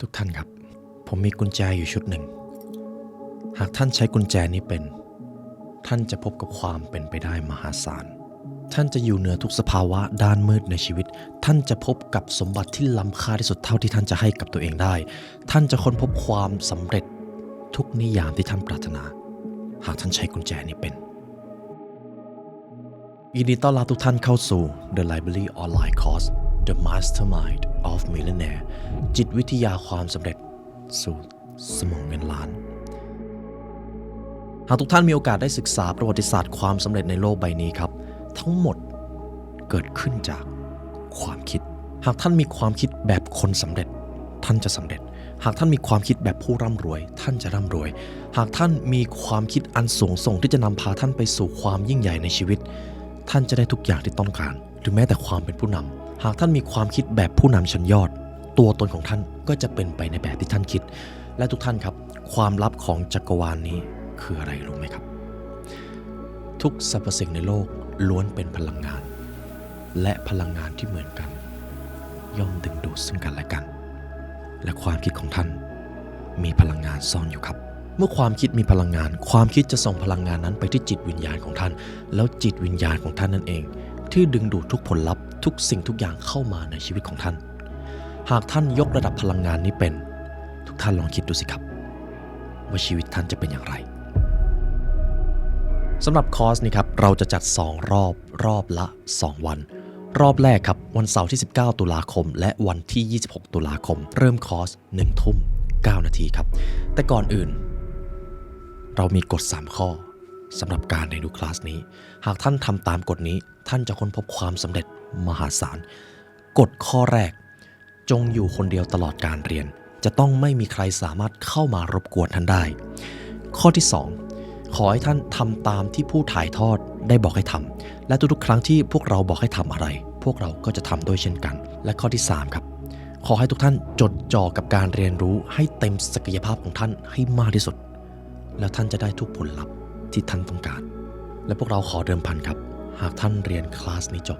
ทุกท่านครับผมมีกุญแจอยู่ชุดหนึ่งหากท่านใช้กุญแจนี้เป็นท่านจะพบกับความเป็นไปได้มหาศาลท่านจะอยู่เหนือทุกสภาวะด้านมืดในชีวิตท่านจะพบกับสมบัติที่ล้ำค่าที่สุดเท่าที่ท่านจะให้กับตัวเองได้ท่านจะค้นพบความสำเร็จทุกนิยามที่ท่านปรารถนาหากท่านใช้กุญแจนี้เป็นยินดีต้อนรับทุกท่านเข้าสู่ The Library Online Course The Mastermind of Millionaire จิตวิทยาความสำเร็จสู่สมองเงินล้านหากทุกท่านมีโอกาสได้ศึกษาประวัติศาสตร์ความสำเร็จในโลกใบนี้ครับทั้งหมดเกิดขึ้นจากความคิดหากท่านมีความคิดแบบคนสำเร็จท่านจะสำเร็จหากท่านมีความคิดแบบผู้ร่ำรวยท่านจะร่ำรวยหากท่านมีความคิดอันสูงส่งที่จะนำพาท่านไปสู่ความยิ่งใหญ่ในชีวิตท่านจะได้ทุกอย่างที่ต้องการหรือแม้แต่ความเป็นผู้นำหากท่านมีความคิดแบบผู้นำชั้นยอดตัวตนของท่านก็จะเป็นไปในแบบที่ท่านคิดและทุกท่านครับความลับของจักรวาลนี้คืออะไรรู้ไหมครับทุกสรรพสิ่งในโลกล้วนเป็นพลังงานและพลังงานที่เหมือนกันย่อมดึงดูดซึ่งกันและกันและความคิดของท่านมีพลังงานซ่อนอยู่ครับเมื่อความคิดมีพลังงานความคิดจะส่งพลังงานนั้นไปที่จิตวิญญาณของท่านแล้วจิตวิญญาณของท่านนั่นเองที่ดึงดูดทุกผลลัพธ์ทุกสิ่งทุกอย่างเข้ามาในชีวิตของท่านหากท่านยกระดับพลังงานนี้เป็นทุกท่านลองคิดดูสิครับว่าชีวิตท่านจะเป็นอย่างไรสำหรับคอร์สนี้ครับเราจะจัด2รอบละ2วันรอบแรกครับวันเสาร์ที่19ตุลาคมและวันที่26ตุลาคมเริ่มคอร์ส 19:09 นาทีครับแต่ก่อนอื่นเรามีกฎ3ข้อสำหรับการเรียนรู้คลาสนี้หากท่านทำตามกฎนี้ท่านจะค้นพบความสำเร็จมหาศาลกฎข้อแรกจงอยู่คนเดียวตลอดการเรียนจะต้องไม่มีใครสามารถเข้ามารบกวนท่านได้ข้อที่2ขอให้ท่านทำตามที่ผู้ถ่ายทอดได้บอกให้ทำและทุกๆครั้งที่พวกเราบอกให้ทำอะไรพวกเราก็จะทำด้วยเช่นกันและข้อที่3ครับขอให้ทุกท่านจดจ่อกับการเรียนรู้ให้เต็มศักยภาพของท่านให้มากที่สุดแล้วท่านจะได้ทุกผลลัพธ์ที่ท่านต้องการและพวกเราขอเดิมพันครับหากท่านเรียนคลาสนี้จบ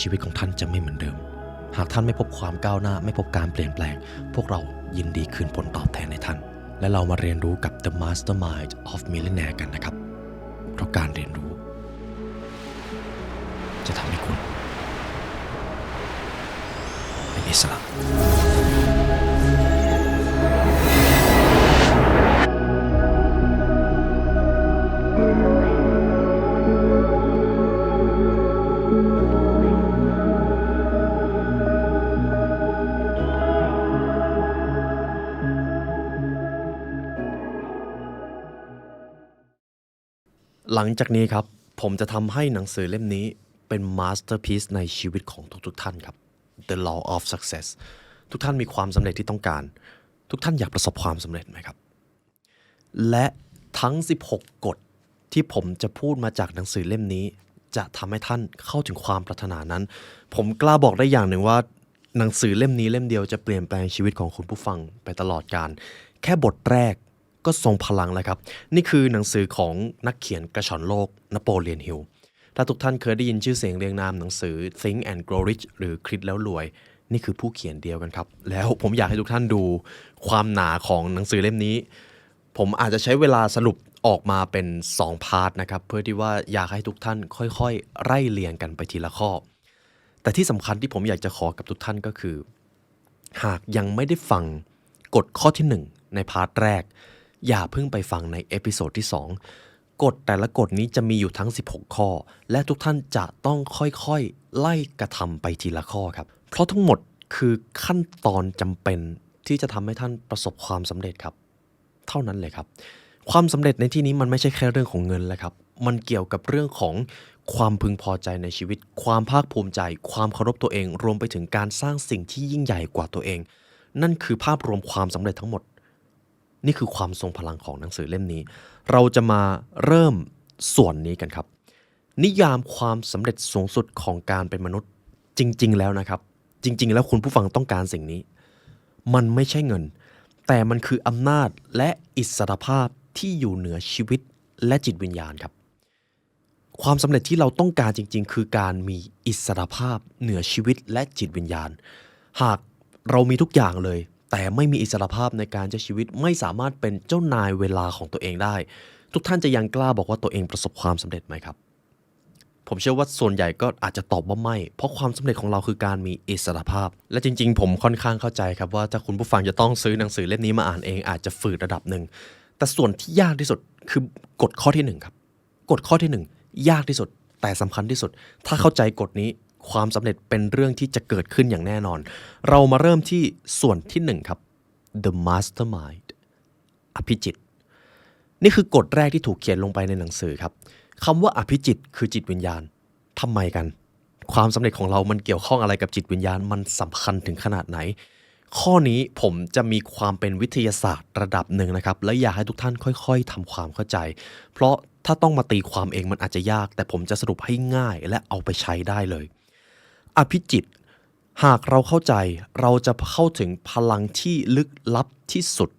ชีวิตของท่านจะไม่เหมือนเดิมหากท่านไม่พบความก้าวหน้าไม่พบการเปลี่ยนแปลงพวกเรายินดีคืนผลตอบแทนให้ท่านและเรามาเรียนรู้กับ The Mastermind of Millionaire กันนะครับเพราะการเรียนรู้จะทำให้คุณเป็นอิสระหลังจากนี้ครับผมจะทำให้หนังสือเล่มนี้เป็นมาสเตอร์พีซในชีวิตของทุกท่านครับ The Law of Success ทุกท่านมีความสำเร็จที่ต้องการทุกท่านอยากประสบความสำเร็จไหมครับและทั้ง16กฎที่ผมจะพูดมาจากหนังสือเล่มนี้จะทำให้ท่านเข้าถึงความปรารถนานั้นผมกล้าบอกได้อย่างหนึ่งว่าหนังสือเล่มนี้เล่มเดียวจะเปลี่ยนแปลงชีวิตของคุณผู้ฟังไปตลอดกาลแค่บทแรกก็ทรงพลังแล้วครับนี่คือหนังสือของนักเขียนกระชอนโลกนโปเลียนฮิลถ้าทุกท่านเคยได้ยินชื่อเสียงเรียงนามหนังสือ Think and Grow Rich หรือคิดแล้วรวยนี่คือผู้เขียนเดียวกันครับแล้วผมอยากให้ทุกท่านดูความหนาของหนังสือเล่มนี้ผมอาจจะใช้เวลาสรุปออกมาเป็น2พาร์ทนะครับเพื่อที่ว่าอยากให้ทุกท่านค่อยๆไล่เรียงกันไปทีละข้อแต่ที่สำคัญที่ผมอยากจะขอกับทุกท่านก็คือหากยังไม่ได้ฟังกฎข้อที่1ในพาร์ทแรกอย่าเพิ่งไปฟังในเอพิโซดที่2กฎแต่ละกฎนี้จะมีอยู่ทั้ง16ข้อและทุกท่านจะต้องค่อยๆไล่กระทำไปทีละข้อครับเพราะทั้งหมดคือขั้นตอนจำเป็นที่จะทำให้ท่านประสบความสำเร็จครับเท่านั้นเลยครับความสำเร็จในที่นี้มันไม่ใช่แค่เรื่องของเงินแล้วครับมันเกี่ยวกับเรื่องของความพึงพอใจในชีวิตความภาคภูมิใจความเคารพตัวเองรวมไปถึงการสร้างสิ่งที่ยิ่งใหญ่กว่าตัวเองนั่นคือภาพรวมความสำเร็จทั้งหมดนี่คือความทรงพลังของหนังสือเล่มนี้เราจะมาเริ่มส่วนนี้กันครับนิยามความสำเร็จสูงสุดของการเป็นมนุษย์จริงๆแล้วนะครับจริงๆแล้วคุณผู้ฟังต้องการสิ่งนี้มันไม่ใช่เงินแต่มันคืออำนาจและอิสรภาพที่อยู่เหนือชีวิตและจิตวิญญาณครับความสำเร็จที่เราต้องการจริงๆคือการมีอิสรภาพเหนือชีวิตและจิตวิญญาณหากเรามีทุกอย่างเลย แต่ไม่มีอิสรภาพในการใช้ชีวิตไม่สามารถเป็นเจ้านายเวลาของตัวเองได้ทุกท่านจะยังกล้าบอกว่าตัวเองประสบความสำเร็จไหมครับผมเชื่อว่าส่วนใหญ่ก็อาจจะตอบว่าไม่เพราะความสำเร็จของเราคือการมีอิสรภาพและจริงๆผมค่อนข้างเข้าใจครับว่าถ้าคุณผู้ฟังจะต้องซื้อหนังสือเล่มนี้มาอ่านเองอาจจะฝืดระดับหนึ่งแต่ส่วนที่ยากที่สุดคือกฎข้อที่1ครับกฎข้อที่1ยากที่สุดแต่สำคัญที่สุดถ้าเข้าใจกฎนี้ความสำเร็จเป็นเรื่องที่จะเกิดขึ้นอย่างแน่นอนเรามาเริ่มที่ส่วนที่1ครับ The Mastermind อภิจิตรนี่คือกฎแรกที่ถูกเขียนลงไปในหนังสือครับคำว่าอภิจิตรคือจิตวิญญาณทำไมกันความสำเร็จของเรามันเกี่ยวข้องอะไรกับจิตวิญญาณมันสำคัญถึงขนาดไหนข้อนี้ผมจะมีความเป็นวิทยาศาสตร์ระดับหนึ่งนะครับและอยากให้ทุกท่านค่อยๆทำความเข้าใจเพราะถ้าต้องมาตีความเองมันอาจจะยากแต่ผมจะสรุปให้ง่ายและเอาไปใช้ได้เลยอภิจิตรหากเราเข้าใจเราจะเข้าถึงพลังที่ลึกลับที่สุด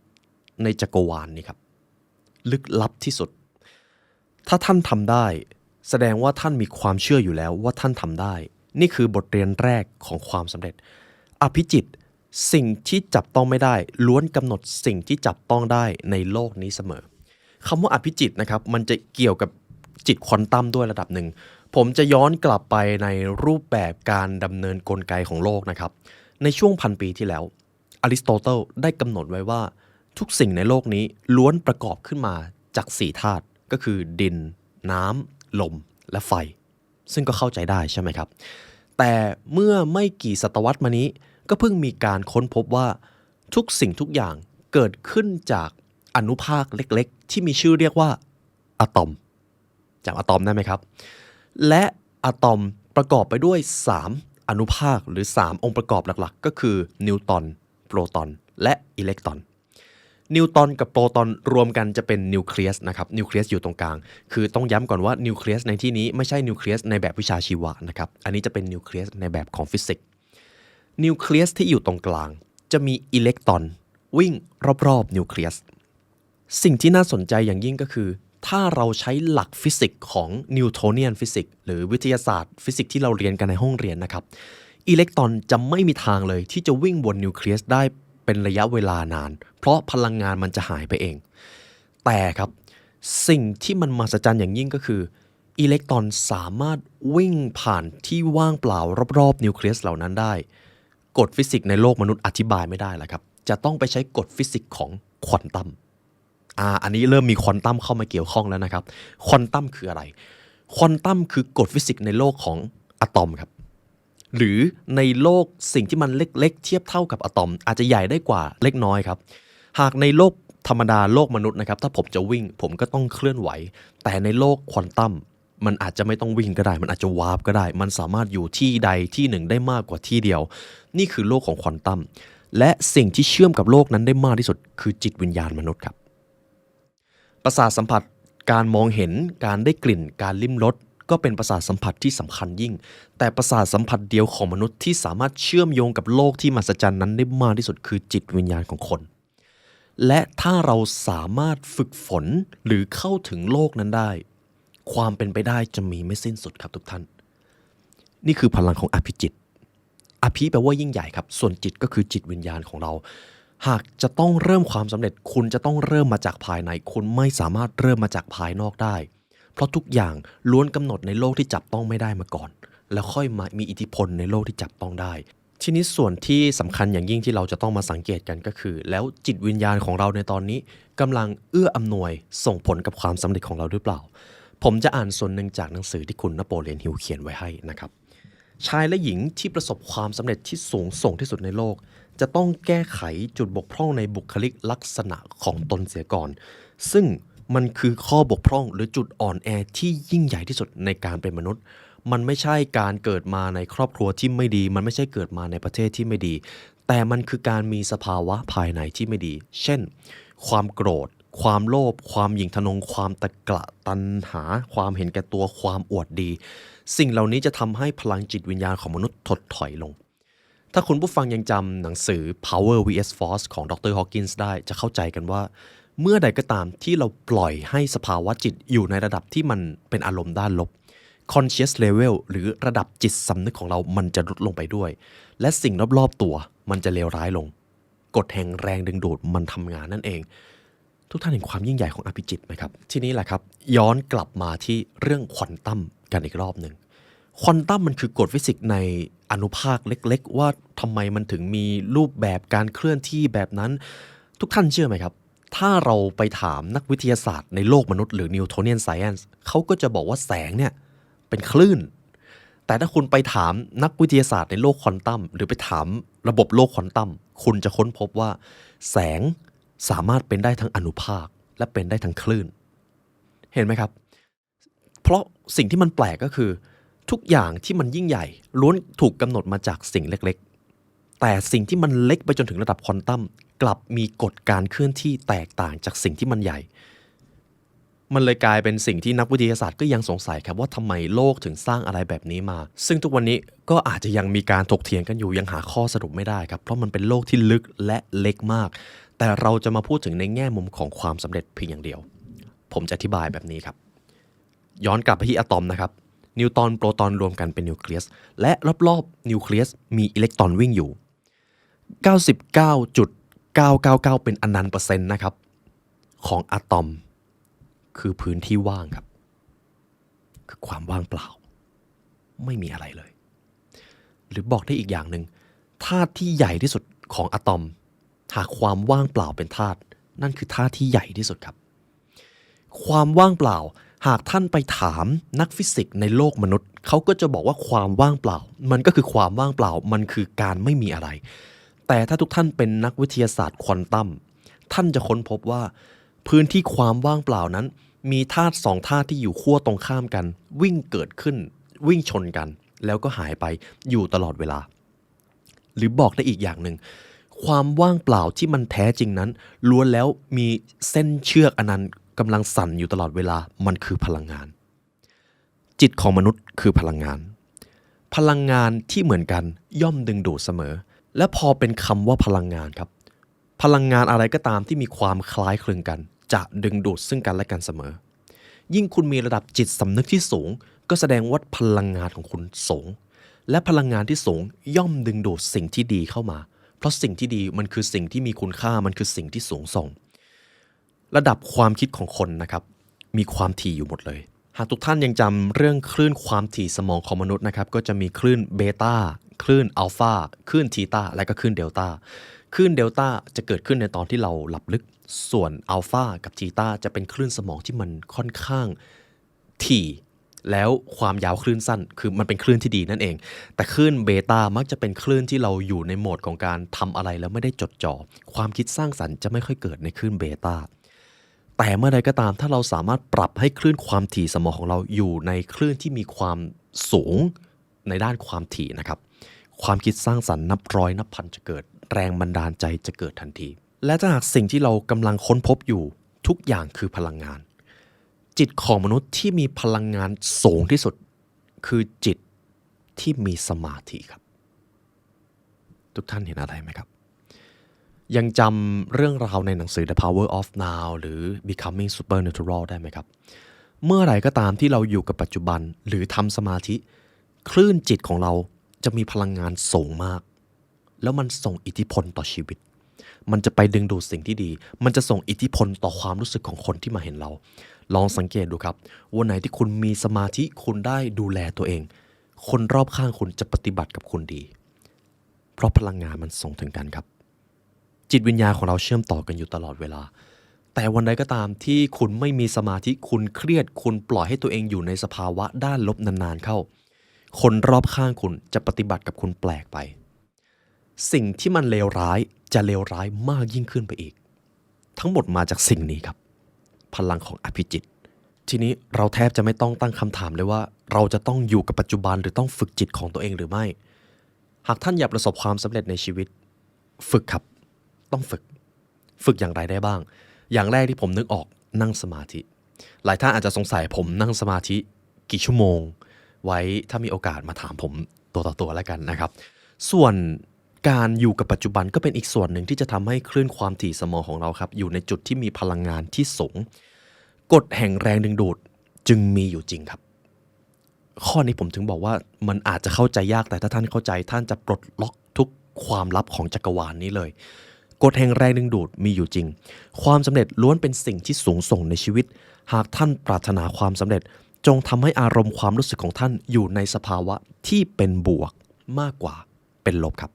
ในจักรวาลนี้ครับลึกลับที่สุดถ้าท่านทำได้แสดงว่าท่านมีความเชื่ออยู่แล้วว่าท่านทำได้นี่คือบทเรียนแรกของความสำเร็จอภิจิตรสิ่งที่จับต้องไม่ได้ล้วนกำหนดสิ่งที่จับต้องได้ในโลกนี้เสมอคำว่าอภิจิตรนะครับมันจะเกี่ยวกับจิตควอนตัมด้วยระดับหนึ่งผมจะย้อนกลับไปในรูปแบบการดำเนินกลไกของโลกนะครับในช่วง1,000 ปีที่แล้วอริสโตเติลได้กำหนดไว้ว่าทุกสิ่งในโลกนี้ล้วนประกอบขึ้นมาจาก4ธาตุก็คือดินน้ำลมและไฟซึ่งก็เข้าใจได้ใช่ไหมครับแต่เมื่อไม่กี่ศตวรรษมานี้ก็เพิ่งมีการค้นพบว่าทุกสิ่งทุกอย่างเกิดขึ้นจากอนุภาคเล็กๆที่มีชื่อเรียกว่าอะตอมจำอะตอมได้ไหมครับและอะตอมประกอบไปด้วย3อนุภาคหรือ3องค์ประกอบหลักๆก็คือนิวตรอนโปรตอนและอิเล็กตรอนนิวตรอนกับโปรตอนรวมกันจะเป็นนิวเคลียสนะครับนิวเคลียสอยู่ตรงกลางคือต้องย้ำก่อนว่านิวเคลียสในที่นี้ไม่ใช่นิวเคลียสในแบบวิชาชีวะนะครับอันนี้จะเป็นนิวเคลียสในแบบของฟิสิกส์นิวเคลียสที่อยู่ตรงกลางจะมีอิเล็กตรอนวิ่งรอบๆนิวเคลียสสิ่งที่น่าสนใจอย่างยิ่งก็คือถ้าเราใช้หลักฟิสิกส์ของนิวโทเนียนฟิสิกส์หรือวิทยาศาสตร์ฟิสิกส์ที่เราเรียนกันในห้องเรียนนะครับอิเล็กตรอนจะไม่มีทางเลยที่จะวิ่งบนนิวเคลียสได้เป็นระยะเวลานานเพราะพลังงานมันจะหายไปเองแต่ครับสิ่งที่มันมหัศจรรย์อย่างยิ่งก็คืออิเล็กตรอนสามารถวิ่งผ่านที่ว่างเปล่ารอบๆนิวเคลียสเหล่านั้นได้กฎฟิสิกส์ในโลกมนุษย์อธิบายไม่ได้แล้วครับจะต้องไปใช้กฎฟิสิกส์ของควอนตัมอันนี้เริ่มมีควอนตัมเข้ามาเกี่ยวข้องแล้วนะครับควอนตัมคืออะไรควอนตัมคือกฎฟิสิกส์ในโลกของอะตอมครับหรือในโลกสิ่งที่มันเล็กๆเทียบเท่ากับอะตอมอาจจะใหญ่ได้กว่าเล็กน้อยครับหากในโลกธรรมดาโลกมนุษย์นะครับถ้าผมจะวิ่งผมก็ต้องเคลื่อนไหวแต่ในโลกควอนตัมมันอาจจะไม่ต้องวิ่งก็ได้มันอาจจะวาร์ปก็ได้มันสามารถอยู่ที่ใดที่หนึ่งได้มากกว่าที่เดียวนี่คือโลกของควอนตัมและสิ่งที่เชื่อมกับโลกนั้นได้มากที่สุดคือจิตวิญญาณมนุษย์ครับประสาทสัมผัสการมองเห็นการได้กลิ่นการลิ้มรสก็เป็นประสาทสัมผัสที่สำคัญยิ่งแต่ประสาทสัมผัสเดียวของมนุษย์ที่สามารถเชื่อมโยงกับโลกที่มหัศจรรย์นั้นได้มากที่สุดคือจิตวิญญาณของคนและถ้าเราสามารถฝึกฝนหรือเข้าถึงโลกนั้นได้ความเป็นไปได้จะมีไม่สิ้นสุดครับทุกท่านนี่คือพลังของอภิจิตรอภิแปลว่ายิ่งใหญ่ครับส่วนจิตก็คือจิตวิญญาณของเราหากจะต้องเริ่มความสำเร็จคุณจะต้องเริ่มมาจากภายในคุณไม่สามารถเริ่มมาจากภายนอกได้เพราะทุกอย่างล้วนกำหนดในโลกที่จับต้องไม่ได้มาก่อนแล้วค่อยมามีอิทธิพลในโลกที่จับต้องได้ทีนี้ส่วนที่สำคัญอย่างยิ่งที่เราจะต้องมาสังเกตกันก็คือแล้วจิตวิญญาณของเราในตอนนี้กำลังเอื้ออำนวยส่งผลกับความสำเร็จของเราหรือเปล่าผมจะอ่านส่วนหนึ่งจากหนังสือที่คุณนโปเลียนฮิลเขียนไว้ให้นะครับชายและหญิงที่ประสบความสำเร็จที่สูงส่งที่สุดในโลกจะต้องแก้ไขจุดบกพร่องในบุคลิกลักษณะของตนเสียก่อนซึ่งมันคือข้อบกพร่องหรือจุดอ่อนแอที่ยิ่งใหญ่ที่สุดในการเป็นมนุษย์มันไม่ใช่การเกิดมาในครอบครัวที่ไม่ดีมันไม่ใช่เกิดมาในประเทศที่ไม่ดีแต่มันคือการมีสภาวะภายในที่ไม่ดีเช่นความโกรธความโลภความหยิ่งทะนงความตะกละตัณหาความเห็นแก่ตัวความอวดดีสิ่งเหล่านี้จะทำให้พลังจิตวิญญาณของมนุษย์ถดถอยลงถ้าคุณผู้ฟังยังจำหนังสือ Power vs Force ของดร. Hawkins ได้จะเข้าใจกันว่าเมื่อใดก็ตามที่เราปล่อยให้สภาวะจิตอยู่ในระดับที่มันเป็นอารมณ์ด้านลบ conscious level หรือระดับจิตสำนึกของเรามันจะลดลงไปด้วยและสิ่งรอบๆตัวมันจะเลวร้ายลง กฎแห่งแรงดึงดูดมันทำงานนั่นเองทุกท่านเห็นความยิ่งใหญ่ของอภิจิตรไหมครับทีนี้แหละครับย้อนกลับมาที่เรื่องควอนตัมกันอีกรอบหนึ่งควอนตัมมันคือกฎฟิสิกส์ในอนุภาคเล็กๆว่าทำไมมันถึงมีรูปแบบการเคลื่อนที่แบบนั้นทุกท่านเชื่อไหมครับถ้าเราไปถามนักวิทยาศาสตร์ในโลกมนุษย์หรือนิวโทเนียนไซเอนซ์เขาก็จะบอกว่าแสงเนี่ยเป็นคลื่นแต่ถ้าคุณไปถามนักวิทยาศาสตร์ในโลกควอนตัมหรือไปถามระบบโลกควอนตัมคุณจะค้นพบว่าแสงสามารถเป็นได้ทั้งอนุภาคและเป็นได้ทั้งคลื่นเห็นไหมครับเพราะสิ่งที่มันแปลกก็คือทุกอย่างที่มันยิ่งใหญ่ล้วนถูกกำหนดมาจากสิ่งเล็กๆแต่สิ่งที่มันเล็กไปจนถึงระดับควอนตัมกลับมีกฎการเคลื่อนที่แตกต่างจากสิ่งที่มันใหญ่มันเลยกลายเป็นสิ่งที่นักวิทยาศาสตร์ก็ยังสงสัยครับว่าทำไมโลกถึงสร้างอะไรแบบนี้มาซึ่งทุกวันนี้ก็อาจจะยังมีการถกเถียงกันอยู่ยังหาข้อสรุปไม่ได้ครับเพราะมันเป็นโลกที่ลึกและเล็กมากแต่เราจะมาพูดถึงในแง่มุมของความสำเร็จเพียงอย่างเดียวผมจะอธิบายแบบนี้ครับย้อนกลับไปที่อะตอมนะครับนิวตรอนโปรตอนรวมกันเป็นนิวเคลียสและรอบๆนิวเคลียสมีอิเล็กตรอนวิ่งอยู่ 99.999 เป็นอนันต์เปอร์เซ็นต์นะครับของอะตอมคือพื้นที่ว่างครับคือความว่างเปล่าไม่มีอะไรเลยหรือบอกได้อีกอย่างหนึ่งธาตุที่ใหญ่ที่สุดของอะตอมหากความว่างเปล่าเป็นธาตุนั่นคือธาตุที่ใหญ่ที่สุดครับความว่างเปล่าหากท่านไปถามนักฟิสิกส์ในโลกมนุษย์เขาก็จะบอกว่าความว่างเปล่ามันก็คือความว่างเปล่ามันคือการไม่มีอะไรแต่ถ้าทุกท่านเป็นนักวิทยาศาสตร์ควอนตัมท่านจะค้นพบว่าพื้นที่ความว่างเปล่านั้นมีธาตุสองธาตุที่อยู่ขั้วตรงข้ามกันวิ่งเกิดขึ้นวิ่งชนกันแล้วก็หายไปอยู่ตลอดเวลาหรือบอกได้อีกอย่างหนึ่งความว่างเปล่าที่มันแท้จริงนั้นล้วนแล้วมีเส้นเชือกอันนั้นกำลังสั่นอยู่ตลอดเวลามันคือพลังงานจิตของมนุษย์คือพลังงานพลังงานที่เหมือนกันย่อมดึงดูดเสมอและพอเป็นคำว่าพลังงานครับพลังงานอะไรก็ตามที่มีความคล้ายคลึงกันจะดึงดูดซึ่งกันและกันเสมอยิ่งคุณมีระดับจิตสำนึกที่สูงก็แสดงว่าพลังงานของคุณสูงและพลังงานที่สูงย่อมดึงดูดสิ่งที่ดีเข้ามาเพราะสิ่งที่ดีมันคือสิ่งที่มีคุณค่ามันคือสิ่งที่สูงส่งระดับความคิดของคนนะครับมีความถี่อยู่หมดเลยหากทุกท่านยังจำเรื่องคลื่นความถี่สมองของมนุษย์นะครับก็จะมีคลื่นเบต้าคลื่นอัลฟาคลื่นทีตาและก็คลื่นเดลต้าคลื่นเดลต้าจะเกิดขึ้นในตอนที่เราหลับลึกส่วนอัลฟากับทีตาจะเป็นคลื่นสมองที่มันค่อนข้างถี่แล้วความยาวคลื่นสั้นคือมันเป็นคลื่นที่ดีนั่นเองแต่คลื่นเบต้ามักจะเป็นคลื่นที่เราอยู่ในโหมดของการทำอะไรแล้วไม่ได้จดจ่อความคิดสร้างสรรค์จะไม่ค่อยเกิดในคลื่นเบต้าแต่เมื่อใดก็ตามถ้าเราสามารถปรับให้คลื่นความถี่สมองของเราอยู่ในคลื่นที่มีความสูงในด้านความถี่นะครับความคิดสร้างสรรค์นับร้อยนับพันจะเกิดแรงบันดาลใจจะเกิดทันทีและถ้าหากสิ่งที่เรากำลังค้นพบอยู่ทุกอย่างคือพลังงานจิตของมนุษย์ที่มีพลังงานสูงที่สุดคือจิตที่มีสมาธิครับทุกท่านเห็นอะไรไหมครับยังจำเรื่องราวในหนังสือ The Power of Now หรือ Becoming Supernatural ได้ไหมครับเมื่อไหร่ก็ตามที่เราอยู่กับปัจจุบันหรือทำสมาธิคลื่นจิตของเราจะมีพลังงานสูงมากแล้วมันส่งอิทธิพลต่อชีวิตมันจะไปดึงดูดสิ่งที่ดีมันจะส่งอิทธิพลต่อความรู้สึกของคนที่มาเห็นเราลองสังเกตดูครับวันไหนที่คุณมีสมาธิคุณได้ดูแลตัวเองคนรอบข้างคุณจะปฏิบัติกับคุณดีเพราะพลังงานมันส่งถึงกันครับจิตวิญญาณของเราเชื่อมต่อกันอยู่ตลอดเวลาแต่วันใดก็ตามที่คุณไม่มีสมาธิคุณเครียดคุณปล่อยให้ตัวเองอยู่ในสภาวะด้านลบนานๆเข้าคนรอบข้างคุณจะปฏิบัติกับคุณแปลกไปสิ่งที่มันเลวร้ายจะเลวร้ายมากยิ่งขึ้นไปอีกทั้งหมดมาจากสิ่งนี้ครับพลังของอภิจิตทีนี้เราแทบจะไม่ต้องตั้งคำถามเลยว่าเราจะต้องอยู่กับปัจจุบันหรือต้องฝึกจิตของตัวเองหรือไม่หากท่านอยากประสบความสำเร็จในชีวิตฝึกครับต้องฝึกอย่างไรได้บ้างอย่างแรกที่ผมนึกออกนั่งสมาธิหลายท่านอาจจะสงสัยผมนั่งสมาธิกี่ชั่วโมงไว้ถ้ามีโอกาสมาถามผมตัวต่อตัวแล้วกันนะครับส่วนการอยู่กับปัจจุบันก็เป็นอีกส่วนหนึ่งที่จะทำให้คลื่นความถี่สมองของเราครับอยู่ในจุดที่มีพลังงานที่สูงกฎแห่งแรงดึงดูดจึงมีอยู่จริงครับข้อนี้ผมถึงบอกว่ามันอาจจะเข้าใจยากแต่ถ้าท่านเข้าใจท่านจะปลดล็อกทุกความลับของจักรวาลนี้เลย กฎแห่งแรงดึงดูดมีอยู่จริงความสำเร็จล้วนเป็นสิ่งที่สูงส่งในชีวิตหากท่านปรารถนาความสำเร็จจงทำให้อารมณ์ความรู้สึกของท่านอยู่ในสภาวะที่เป็นบวกมากกว่าเป็นลบครับ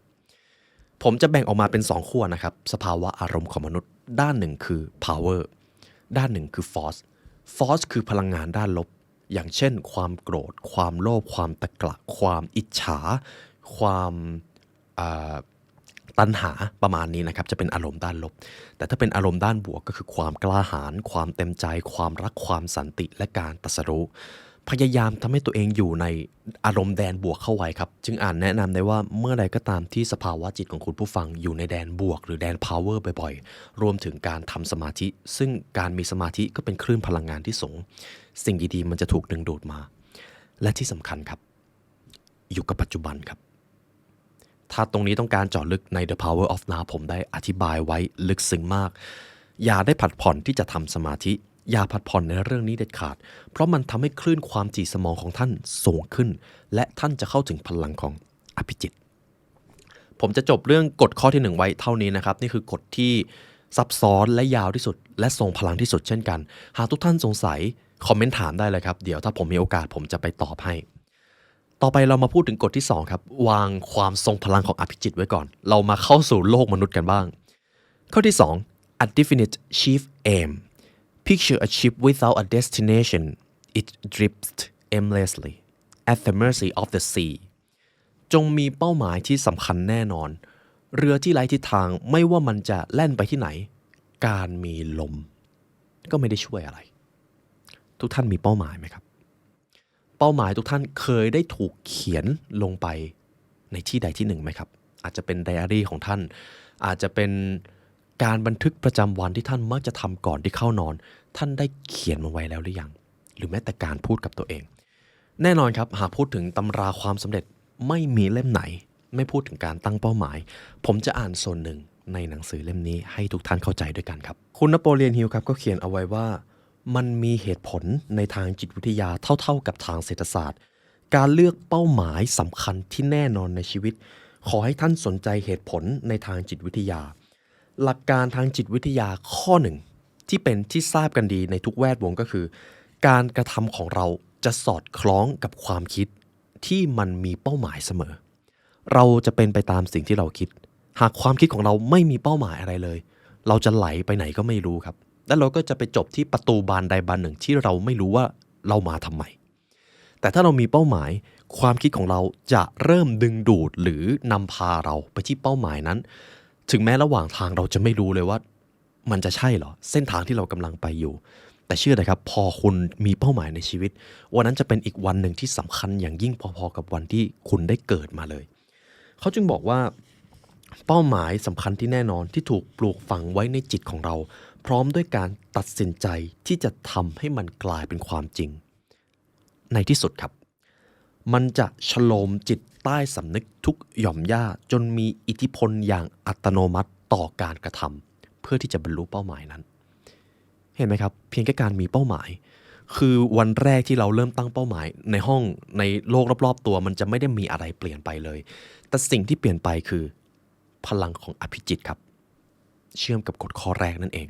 ผมจะแบ่งออกมาเป็น2ขั้วนะครับสภาวะอารมณ์ของมนุษย์ด้านหนึ่งคือ power ด้านหนึ่งคือ force คือพลังงานด้านลบอย่างเช่นความโกรธความโลภความตะกละความอิจฉาความตัณหาประมาณนี้นะครับจะเป็นอารมณ์ด้านลบแต่ถ้าเป็นอารมณ์ด้านบวกก็คือความกล้าหาญความเต็มใจความรักความสันติและการตรัสรู้พยายามทำให้ตัวเองอยู่ในอารมณ์แดนบวกเข้าไว้ครับจึงแนะนำได้ว่าเมื่อใดก็ตามที่สภาวะจิตของคุณผู้ฟังอยู่ในแดนบวกหรือแดน power บ่อยๆรวมถึงการทำสมาธิซึ่งการมีสมาธิก็เป็นคลื่นพลังงานที่สูงสิ่งดีๆมันจะถูกดึงดูดมาและที่สำคัญครับอยู่กับปัจจุบันครับถ้าตรงนี้ต้องการเจาะลึกใน The Power of Now ผมได้อธิบายไว้ลึกซึ้งมากอย่าได้ผัดผ่อนที่จะทำสมาธิอย่าผัดผ่อนในเรื่องนี้เด็ดขาดเพราะมันทำให้คลื่นความถี่สมองของท่านสูงขึ้นและท่านจะเข้าถึงพลังของอภิจิตผมจะจบเรื่องกฎข้อที่1ไว้เท่านี้นะครับนี่คือกฎที่ซับซ้อนและยาวที่สุดและทรงพลังที่สุดเช่นกันหากทุกท่านสงสัยคอมเมนต์ถามได้เลยครับเดี๋ยวถ้าผมมีโอกาสผมจะไปตอบให้ต่อไปเรามาพูดถึงกฎที่2ครับวางความทรงพลังของอภิจิตไว้ก่อนเรามาเข้าสู่โลกมนุษย์กันบ้างข้อที่2 a definite chief aim picture a ship without a destination it drifts aimlessly at the mercy of the sea จงมีเป้าหมายที่สำคัญแน่นอนเรือที่ไร้ทิศทางไม่ว่ามันจะแล่นไปที่ไหนการมีลมก็ไม่ได้ช่วยอะไรทุกท่านมีเป้าหมายไหมครับเป้าหมายทุกท่านเคยได้ถูกเขียนลงไปในที่ใดที่หนึ่งไหมครับอาจจะเป็นไดอารี่ของท่านอาจจะเป็นการบันทึกประจำวันที่ท่านมักจะทำก่อนที่เข้านอนท่านได้เขียนมันไว้แล้วหรือยังหรือแม้แต่การพูดกับตัวเองแน่นอนครับหากพูดถึงตำราความสำเร็จไม่มีเล่มไหนไม่พูดถึงการตั้งเป้าหมายผมจะอ่านส่วนหนึ่งในหนังสือเล่มนี้ให้ทุกท่านเข้าใจด้วยกันครับคุณนโปเลียนฮิลครับก็เขียนเอาไว้ว่ามันมีเหตุผลในทางจิตวิทยาเท่าๆกับทางเศรษฐศาสตร์การเลือกเป้าหมายสำคัญที่แน่นอนในชีวิตขอให้ท่านสนใจเหตุผลในทางจิตวิทยาหลักการทางจิตวิทยาข้อหนึ่งที่เป็นที่ทราบกันดีในทุกแวดวงก็คือการกระทำของเราจะสอดคล้องกับความคิดที่มันมีเป้าหมายเสมอเราจะเป็นไปตามสิ่งที่เราคิดหากความคิดของเราไม่มีเป้าหมายอะไรเลยเราจะไหลไปไหนก็ไม่รู้ครับแล้วเราก็จะไปจบที่ประตูบานใดบานหนึ่งที่เราไม่รู้ว่าเรามาทำไมแต่ถ้าเรามีเป้าหมายความคิดของเราจะเริ่มดึงดูดหรือนำพาเราไปที่เป้าหมายนั้นถึงแม้ระหว่างทางเราจะไม่รู้เลยว่ามันจะใช่เหรอเส้นทางที่เรากำลังไปอยู่แต่เชื่อเลยครับพอคุณมีเป้าหมายในชีวิตวันนั้นจะเป็นอีกวันหนึ่งที่สำคัญอย่างยิ่งพอๆกับวันที่คุณได้เกิดมาเลยเขาจึงบอกว่าเป้าหมายสำคัญที่แน่นอนที่ถูกปลูกฝังไว้ในจิตของเราพร้อมด้วยการตัดสินใจที่จะทำให้มันกลายเป็นความจริงในที่สุดครับมันจะฉโลมจิตใต้สำนึกทุกหย่อมย่าจนมีอิทธิพลอย่างอัตโนมัติต่อการกระทำเพื่อที่จะบรรลุเป้าหมายนั้นเห็นไหมครับเพียงแค่การมีเป้าหมายคือวันแรกที่เราเริ่มตั้งเป้าหมายในห้องในโลกรอบๆตัวมันจะไม่ได้มีอะไรเปลี่ยนไปเลยแต่สิ่งที่เปลี่ยนไปคือพลังของอภิจิตครับเชื่อมกับกฎข้อแรกนั่นเอง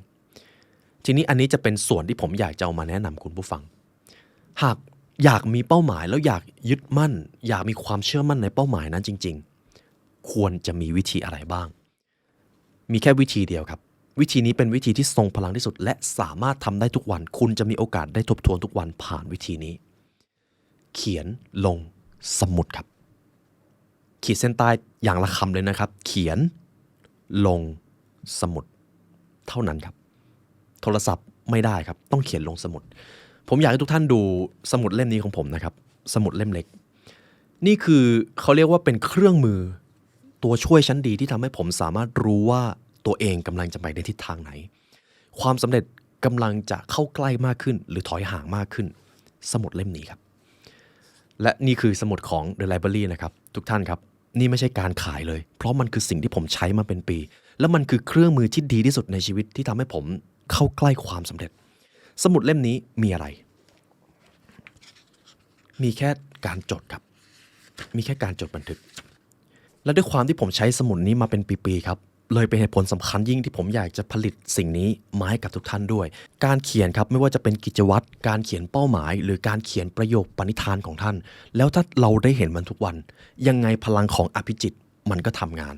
ทีนี้อันนี้จะเป็นส่วนที่ผมอยากจะเอามาแนะนำคุณผู้ฟังหากอยากมีเป้าหมายแล้วอยากยึดมั่นอยากมีความเชื่อมั่นในเป้าหมายนั้นจริงๆควรจะมีวิธีอะไรบ้างมีแค่วิธีเดียวครับวิธีนี้เป็นวิธีที่ทรงพลังที่สุดและสามารถทำได้ทุกวันคุณจะมีโอกาสได้ทบทวนทุกวันผ่านวิธีนี้เขียนลงสมุดครับขีดเส้นใต้อย่างละคำเลยนะครับเขียนลงสมุดเท่านั้นครับโทรศัพท์ไม่ได้ครับต้องเขียนลงสมุดผมอยากให้ทุกท่านดูสมุดเล่มนี้ของผมนะครับสมุดเล่มเล็กนี่คือเขาเรียกว่าเป็นเครื่องมือตัวช่วยชั้นดีที่ทำให้ผมสามารถรู้ว่าตัวเองกำลังจะไปในทิศทางไหนความสำเร็จกำลังจะเข้าใกล้มากขึ้นหรือถอยห่างมากขึ้นสมุดเล่มนี้ครับและนี่คือสมุดของ The Library นะครับทุกท่านครับนี่ไม่ใช่การขายเลยเพราะมันคือสิ่งที่ผมใช้มาเป็นปีและมันคือเครื่องมือที่ดีที่สุดในชีวิตที่ทำให้ผมเข้าใกล้ความสำเร็จสมุดเล่มนี้มีอะไรมีแค่การจดครับมีแค่การจดบันทึกและด้วยความที่ผมใช้สมุดนี้มาเป็นปีๆครับ เลยเป็นเหตุผลสำคัญยิ่งที่ผมอยากจะผลิตสิ่งนี้มาให้กับทุกท่านด้วยการเขียนครับไม่ว่าจะเป็นกิจวัตรการเขียนเป้าหมายหรือการเขียนประโยคปณิธานของท่านแล้วถ้าเราได้เห็นมันทุกวันยังไงพลังของอภิจิตมันก็ทำงาน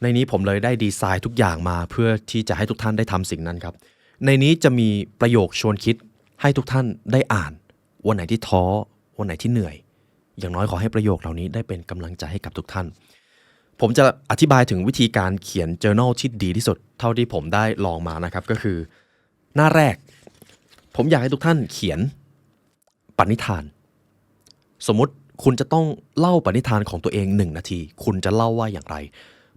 ในนี้ผมเลยได้ดีไซน์ทุกอย่างมาเพื่อที่จะให้ทุกท่านได้ทำสิ่งนั้นครับในนี้จะมีประโยคชวนคิดให้ทุกท่านได้อ่านวันไหนที่ท้อวันไหนที่เหนื่อยอย่างน้อยขอให้ประโยคเหล่านี้ได้เป็นกำลังใจให้กับทุกท่านผมจะอธิบายถึงวิธีการเขียน journal ที่ดีที่สุดเท่าที่ผมได้ลองมานะครับก็คือหน้าแรกผมอยากให้ทุกท่านเขียนปณิธานสมมุติคุณจะต้องเล่าปณิธานของตัวเอง1 นาทีคุณจะเล่าว่าอย่างไร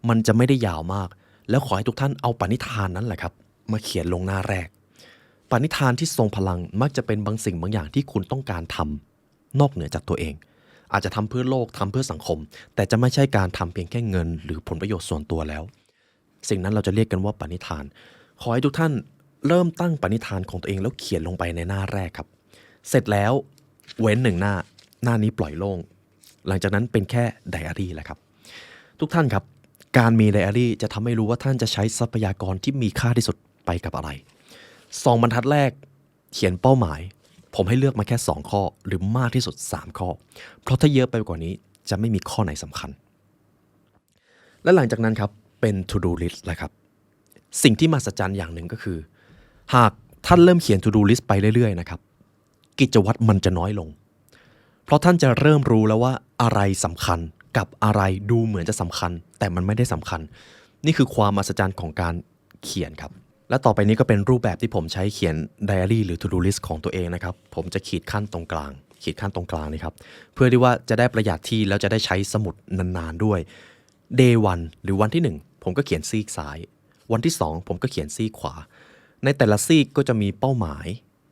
มันจะไม่ได้ยาวมากแล้วขอให้ทุกท่านเอาปณิธานนั้นแหละครับมาเขียนลงหน้าแรกปณิธานที่ทรงพลังมักจะเป็นบางสิ่งบางอย่างที่คุณต้องการทำนอกเหนือจากตัวเองอาจจะทำเพื่อโลกทำเพื่อสังคมแต่จะไม่ใช่การทำเพียงแค่เงินหรือผลประโยชน์ส่วนตัวแล้วสิ่งนั้นเราจะเรียกกันว่าปณิธานขอให้ทุกท่านเริ่มตั้งปณิธานของตัวเองแล้วเขียนลงไปในหน้าแรกครับเสร็จแล้วเว้น1 หน้านี้ปล่อยโล่งหลังจากนั้นเป็นแค่ไดอารี่แหละครับทุกท่านครับการมีไดอารี่จะทำให้รู้ว่าท่านจะใช้ทรัพยากรที่มีค่าที่สุดไปกับอะไร2 บรรทัดแรกเขียนเป้าหมายผมให้เลือกมาแค่2 ข้อหรือมากที่สุด3 ข้อเพราะถ้าเยอะไปกว่านี้จะไม่มีข้อไหนสำคัญและหลังจากนั้นครับเป็น to do list แหละครับสิ่งที่มหัศจรรย์อย่างหนึ่งก็คือหากท่านเริ่มเขียน to do list ไปเรื่อยๆนะครับกิจวัตรมันจะน้อยลงเพราะท่านจะเริ่มรู้แล้วว่าอะไรสำคัญกับอะไรดูเหมือนจะสำคัญแต่มันไม่ได้สำคัญนี่คือความมหัศจรรย์ของการเขียนครับและต่อไปนี้ก็เป็นรูปแบบที่ผมใช้เขียนไดอารี่หรือ to do list ของตัวเองนะครับผมจะขีดขั้นตรงกลางนี่ครับเพื่อที่ว่าจะได้ประหยัดที่แล้วจะได้ใช้สมุดนานๆด้วย day 1หรือวันที่1ผมก็เขียนซีกซ้ายวันที่2ผมก็เขียนซีกขวาในแต่ละซีกก็จะมีเป้าหมาย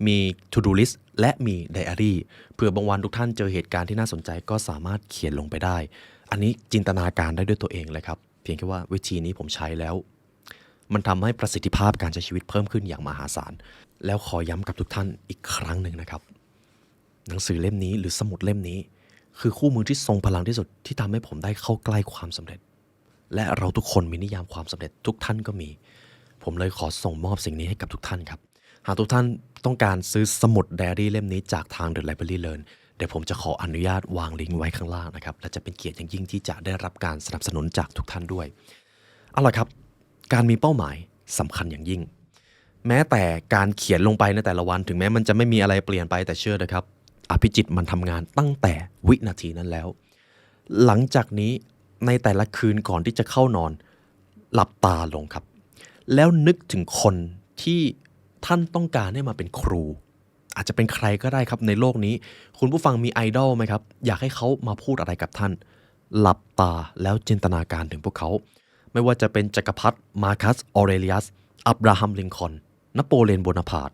มี to do list และมีไดอารี่เผื่อบางวันทุกท่านเจอเหตุการณ์ที่น่าสนใจก็สามารถเขียนลงไปได้อันนี้จินตนาการได้ด้วยตัวเองเลยครับเพียงแค่ว่าวิธีนี้ผมใช้แล้วมันทำให้ประสิทธิภาพการใช้ชีวิตเพิ่มขึ้นอย่างมหาศาลแล้วขอย้ำกับทุกท่านอีกครั้งหนึ่งนะครับหนังสือเล่มนี้หรือสมุดเล่มนี้คือคู่มือที่ทรงพลังที่สุดที่ทำให้ผมได้เข้าใกล้ความสำเร็จและเราทุกคนมีนิยามความสำเร็จทุกท่านก็มีผมเลยขอส่งมอบสิ่งนี้ให้กับทุกท่านครับหากทุกท่านต้องการซื้อสมุดไดอารี่เล่มนี้จากทาง The Library Learn เดี๋ยวผมจะขออนุญาตวางลิงก์ไว้ข้างล่างนะครับและจะเป็นเกียรติอย่างยิ่งที่จะได้รับการสนับสนุนจากทุกท่านด้วยเอาล่ะครับการมีเป้าหมายสำคัญอย่างยิ่งแม้แต่การเขียนลงไปในแต่ละวันถึงแม้มันจะไม่มีอะไรเปลี่ยนไปแต่เชื่อนะครับอภิจิตมันทำงานตั้งแต่วินาทีนั้นแล้วหลังจากนี้ในแต่ละคืนก่อนที่จะเข้านอนหลับตาลงครับแล้วนึกถึงคนที่ท่านต้องการให้มาเป็นครูอาจจะเป็นใครก็ได้ครับในโลกนี้คุณผู้ฟังมีไอดอลไหมครับอยากให้เขามาพูดอะไรกับท่านหลับตาแล้วจินตนาการถึงพวกเขาไม่ว่าจะเป็นจักรพรรดิมาร์คัสออเรเลียสอับราฮัมลิงคอล์นนโปเลียนโบนาปาร์ต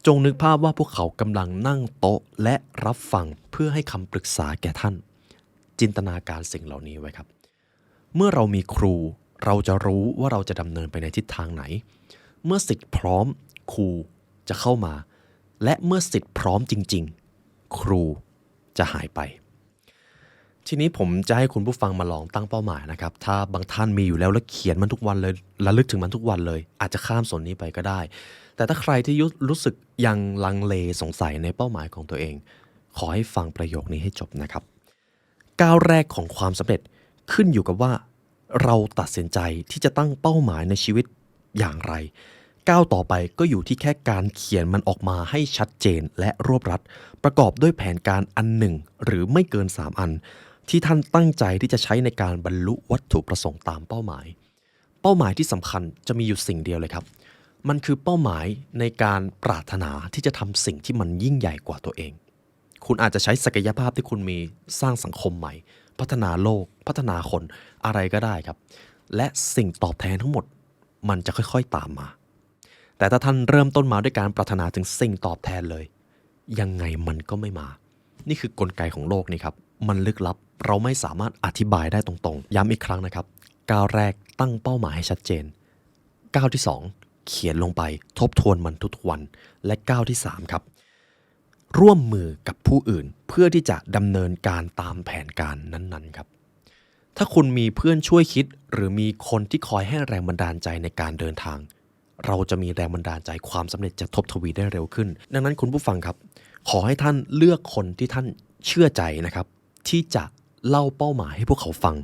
จงนึกภาพว่าพวกเขากำลังนั่งโต๊ะและรับฟังเพื่อให้คำปรึกษาแก่ท่านจินตนาการสิ่งเหล่านี้ไว้ครับเมื่อเรามีครูเราจะรู้ว่าเราจะดำเนินไปในทิศทางไหนเมื่อสิทธิ์พร้อมครูจะเข้ามาและเมื่อสิทธิ์พร้อมจริงๆครูจะหายไปทีนี้ผมจะให้คุณผู้ฟังมาลองตั้งเป้าหมายนะครับถ้าบางท่านมีอยู่แล้วเขียนมันทุกวันเลยระลึกถึงมันทุกวันเลยอาจจะข้ามส่วนนี้ไปก็ได้แต่ถ้าใครที่รู้สึกยังลังเลสงสัยในเป้าหมายของตัวเองขอให้ฟังประโยคนี้ให้จบนะครับก้าวแรกของความสำเร็จขึ้นอยู่กับว่าเราตัดสินใจที่จะตั้งเป้าหมายในชีวิตอย่างไรก้าวต่อไปก็อยู่ที่แค่การเขียนมันออกมาให้ชัดเจนและรวบรัดประกอบด้วยแผนการอันหนึ่งหรือไม่เกิน3 อันที่ท่านตั้งใจที่จะใช้ในการบรรลุวัตถุประสงค์ตามเป้าหมายเป้าหมายที่สำคัญจะมีอยู่สิ่งเดียวเลยครับมันคือเป้าหมายในการปรารถนาที่จะทำสิ่งที่มันยิ่งใหญ่กว่าตัวเองคุณอาจจะใช้ศักยภาพที่คุณมีสร้างสังคมใหม่พัฒนาโลกพัฒนาคนอะไรก็ได้ครับและสิ่งตอบแทนทั้งหมดมันจะค่อยๆตามมาแต่ถ้าท่านเริ่มต้นมาด้วยการปรารถนาถึงสิ่งตอบแทนเลยยังไงมันก็ไม่มานี่คือกลไกของโลกนี่ครับมันลึกลับเราไม่สามารถอธิบายได้ตรงๆย้ำอีกครั้งนะครับก้าวแรกตั้งเป้าหมายให้ชัดเจนก้าวที่2เขียนลงไปทบทวนมันทุกๆวันและก้าวที่3ครับร่วมมือกับผู้อื่นเพื่อที่จะดำเนินการตามแผนการนั้นๆครับ ถ้าคุณมีเพื่อนช่วยคิดหรือมีคนที่คอยให้แรงบันดาลใจในการเดินทางเราจะมีแรงบันดาลใจความสำเร็จจะทบทวีได้เร็วขึ้นดังนั้นคุณผู้ฟังครับขอให้ท่านเลือกคนที่ท่านเชื่อใจนะครับที่จะเล่าเป้าหมายให้พวกเขาฟัง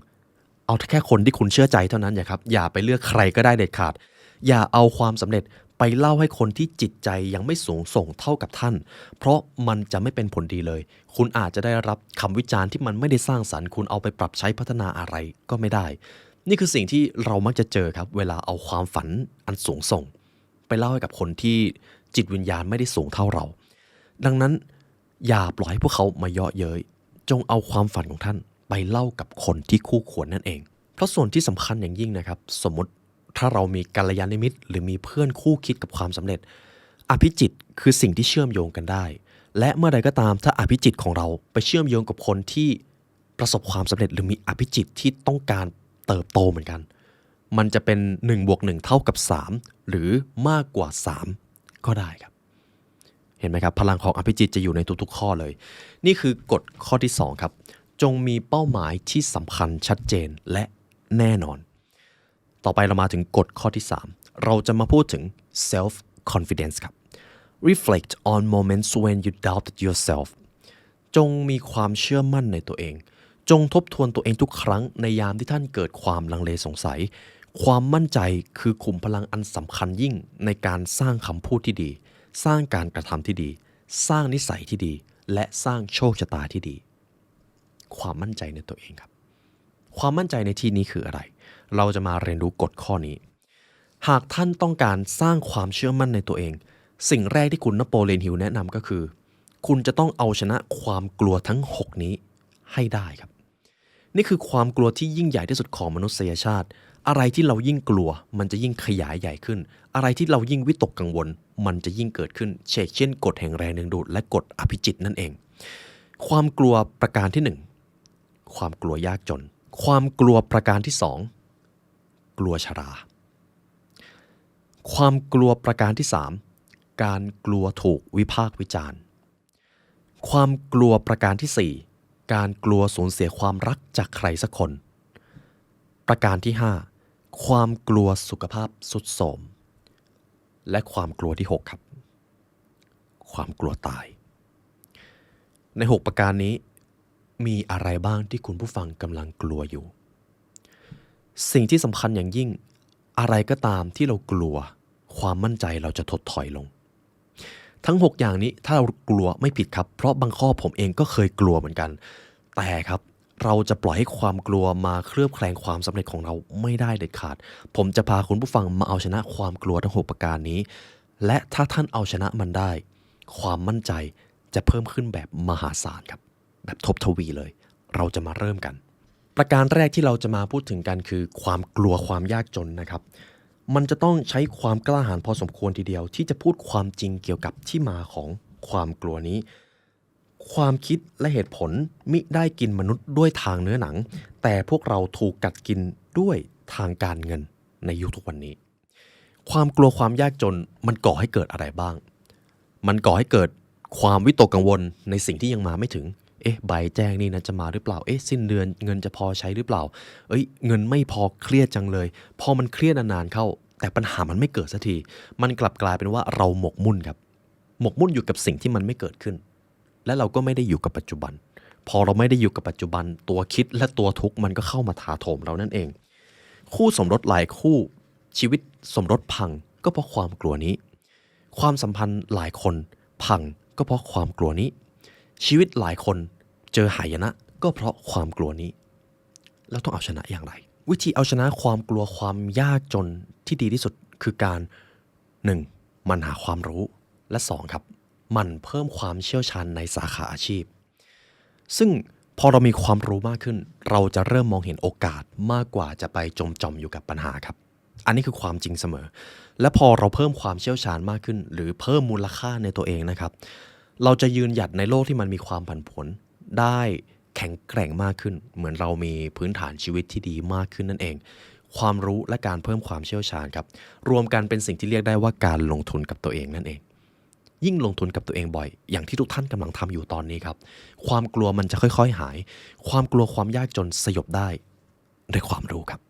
เอาแค่คนที่คุณเชื่อใจเท่านั้นอย่าไปเลือกใครก็ได้เด็ดขาดอย่าเอาความสำเร็จไปเล่าให้คนที่จิตใจยังไม่สูงส่งเท่ากับท่านเพราะมันจะไม่เป็นผลดีเลยคุณอาจจะได้รับคำวิจารณ์ที่มันไม่ได้สร้างสรรค์คุณเอาไปปรับใช้พัฒนาอะไรก็ไม่ได้นี่คือสิ่งที่เรามักจะเจอครับเวลาเอาความฝันอันสูงส่งไปเล่าให้กับคนที่จิตวิญญาณไม่ได้สูงเท่าเราดังนั้นอย่าปล่อยให้พวกเขามาเยาะเย้ยจงเอาความฝันของท่านไปเล่ากับคนที่คู่ควรนั่นเองเพราะส่วนที่สำคัญอย่างยิ่งนะครับสมมติถ้าเรามีกัลยาณมิตรหรือมีเพื่อนคู่คิดกับความสำเร็จอภิจิตคือสิ่งที่เชื่อมโยงกันได้และเมื่อใดก็ตามถ้าอภิจิตของเราไปเชื่อมโยงกับคนที่ประสบความสำเร็จหรือมีอภิจิตที่ต้องการเติบโตเหมือนกันมันจะเป็น1+1เท่ากับ3หรือมากกว่า3ก็ได้ครับเห็นไหมครับพลังของอภิจิตจะอยู่ในทุกๆข้อเลยนี่คือกฎข้อที่2ครับจงมีเป้าหมายที่สำคัญชัดเจนและแน่นอนต่อไปเรามาถึงกฎข้อที่3เราจะมาพูดถึง self confidence ครับ reflect on moments when you doubted yourself จงมีความเชื่อมั่นในตัวเองจงทบทวนตัวเองทุกครั้งในยามที่ท่านเกิดความลังเลสงสัยความมั่นใจคือขุมพลังอันสำคัญยิ่งในการสร้างคำพูดที่ดีสร้างการกระทำที่ดีสร้างนิสัยที่ดีและสร้างโชคชะตาที่ดีความมั่นใจในตัวเองครับความมั่นใจในที่นี้คืออะไรเราจะมาเรียนรู้กฎข้อนี้หากท่านต้องการสร้างความเชื่อมั่นในตัวเองสิ่งแรกที่คุณนโปเลียนฮิลแนะนำก็คือคุณจะต้องเอาชนะความกลัวทั้ง6นี้ให้ได้ครับนี่คือความกลัวที่ยิ่งใหญ่ที่สุดของมนุษยชาติอะไรที่เรายิ่งกลัวมันจะยิ่งขยายใหญ่ขึ้นอะไรที่เรายิ่งวิตกกังวลมันจะยิ่งเกิดขึ้นเช่นกฎแห่งแรงดึงดูดและกฎอภิจิตนั่นเองความกลัวประการที่1ความกลัวยากจนความกลัวประการที่2กลัวชราความกลัวประการที่3การกลัวถูกวิพากษ์วิจารณ์ความกลัวประการที่4การกลัวสูญเสียความรักจากใครสักคนประการที่5ความกลัวสุขภาพทรุดโทรมและความกลัวที่6ครับความกลัวตายใน6ประการนี้มีอะไรบ้างที่คุณผู้ฟังกำลังกลัวอยู่สิ่งที่สำคัญอย่างยิ่งอะไรก็ตามที่เรากลัวความมั่นใจเราจะถดถอยลงทั้ง6อย่างนี้ถ้าเรากลัวไม่ผิดครับเพราะบางข้อผมเองก็เคยกลัวเหมือนกันแต่ครับเราจะปล่อยให้ความกลัวมาเคลือบแคลงความสำเร็จของเราไม่ได้เด็ดขาดผมจะพาคุณผู้ฟังมาเอาชนะความกลัวทั้ง6ประการนี้และถ้าท่านเอาชนะมันได้ความมั่นใจจะเพิ่มขึ้นแบบมหาศาลครับแบบทบทวีเลยเราจะมาเริ่มกันประการแรกที่เราจะมาพูดถึงกันคือความกลัวความยากจนนะครับมันจะต้องใช้ความกล้าหาญพอสมควรทีเดียวที่จะพูดความจริงเกี่ยวกับที่มาของความกลัวนี้ความคิดและเหตุผลมิได้กินมนุษย์ด้วยทางเนื้อหนังแต่พวกเราถูกกัดกินด้วยทางการเงินในยุคทุกวันนี้ความกลัวความยากจนมันก่อให้เกิดอะไรบ้างมันก่อให้เกิดความวิตกกังวลในสิ่งที่ยังมาไม่ถึงใบแจ้งนี่นะจะมาหรือเปล่าสิ้นเดือนเงินจะพอใช้หรือเปล่าเงินไม่พอเครียดจังเลยพอมันเครียดนานๆเข้าแต่ปัญหามันไม่เกิดสักทีมันกลับกลายเป็นว่าเราหมกมุ่นครับหมกมุ่นอยู่กับสิ่งที่มันไม่เกิดขึ้นและเราก็ไม่ได้อยู่กับปัจจุบันพอเราไม่ได้อยู่กับปัจจุบันตัวคิดและตัวทุกข์มันก็เข้ามาถาโถมเรานั่นเองคู่สมรสหลายคู่ชีวิตสมรสพังก็เพราะความกลัวนี้ความสัมพันธ์หลายคนพังก็เพราะความกลัวนี้ชีวิตหลายคนเจอหายนะก็เพราะความกลัวนี้แล้วต้องเอาชนะอย่างไรวิธีเอาชนะความกลัวความยากจนที่ดีที่สุดคือการ 1. มันหาความรู้และ 2. ครับมันเพิ่มความเชี่ยวชาญในสาขาอาชีพซึ่งพอเรามีความรู้มากขึ้นเราจะเริ่มมองเห็นโอกาสมากกว่าจะไปจมอยู่กับปัญหาครับอันนี้คือความจริงเสมอและพอเราเพิ่มความเชี่ยวชาญมากขึ้นหรือเพิ่มมูลค่าในตัวเองนะครับเราจะยืนหยัดในโลกที่มันมีความผันผวนได้แข็งแกร่งมากขึ้นเหมือนเรามีพื้นฐานชีวิตที่ดีมากขึ้นนั่นเองความรู้และการเพิ่มความเชี่ยวชาญครับรวมกันเป็นสิ่งที่เรียกได้ว่าการลงทุนกับตัวเองนั่นเองยิ่งลงทุนกับตัวเองบ่อยอย่างที่ทุกท่านกำลังทำอยู่ตอนนี้ครับความกลัวมันจะค่อยๆหายความกลัวความยากจนสยบได้ ด้วยความรู้ครับ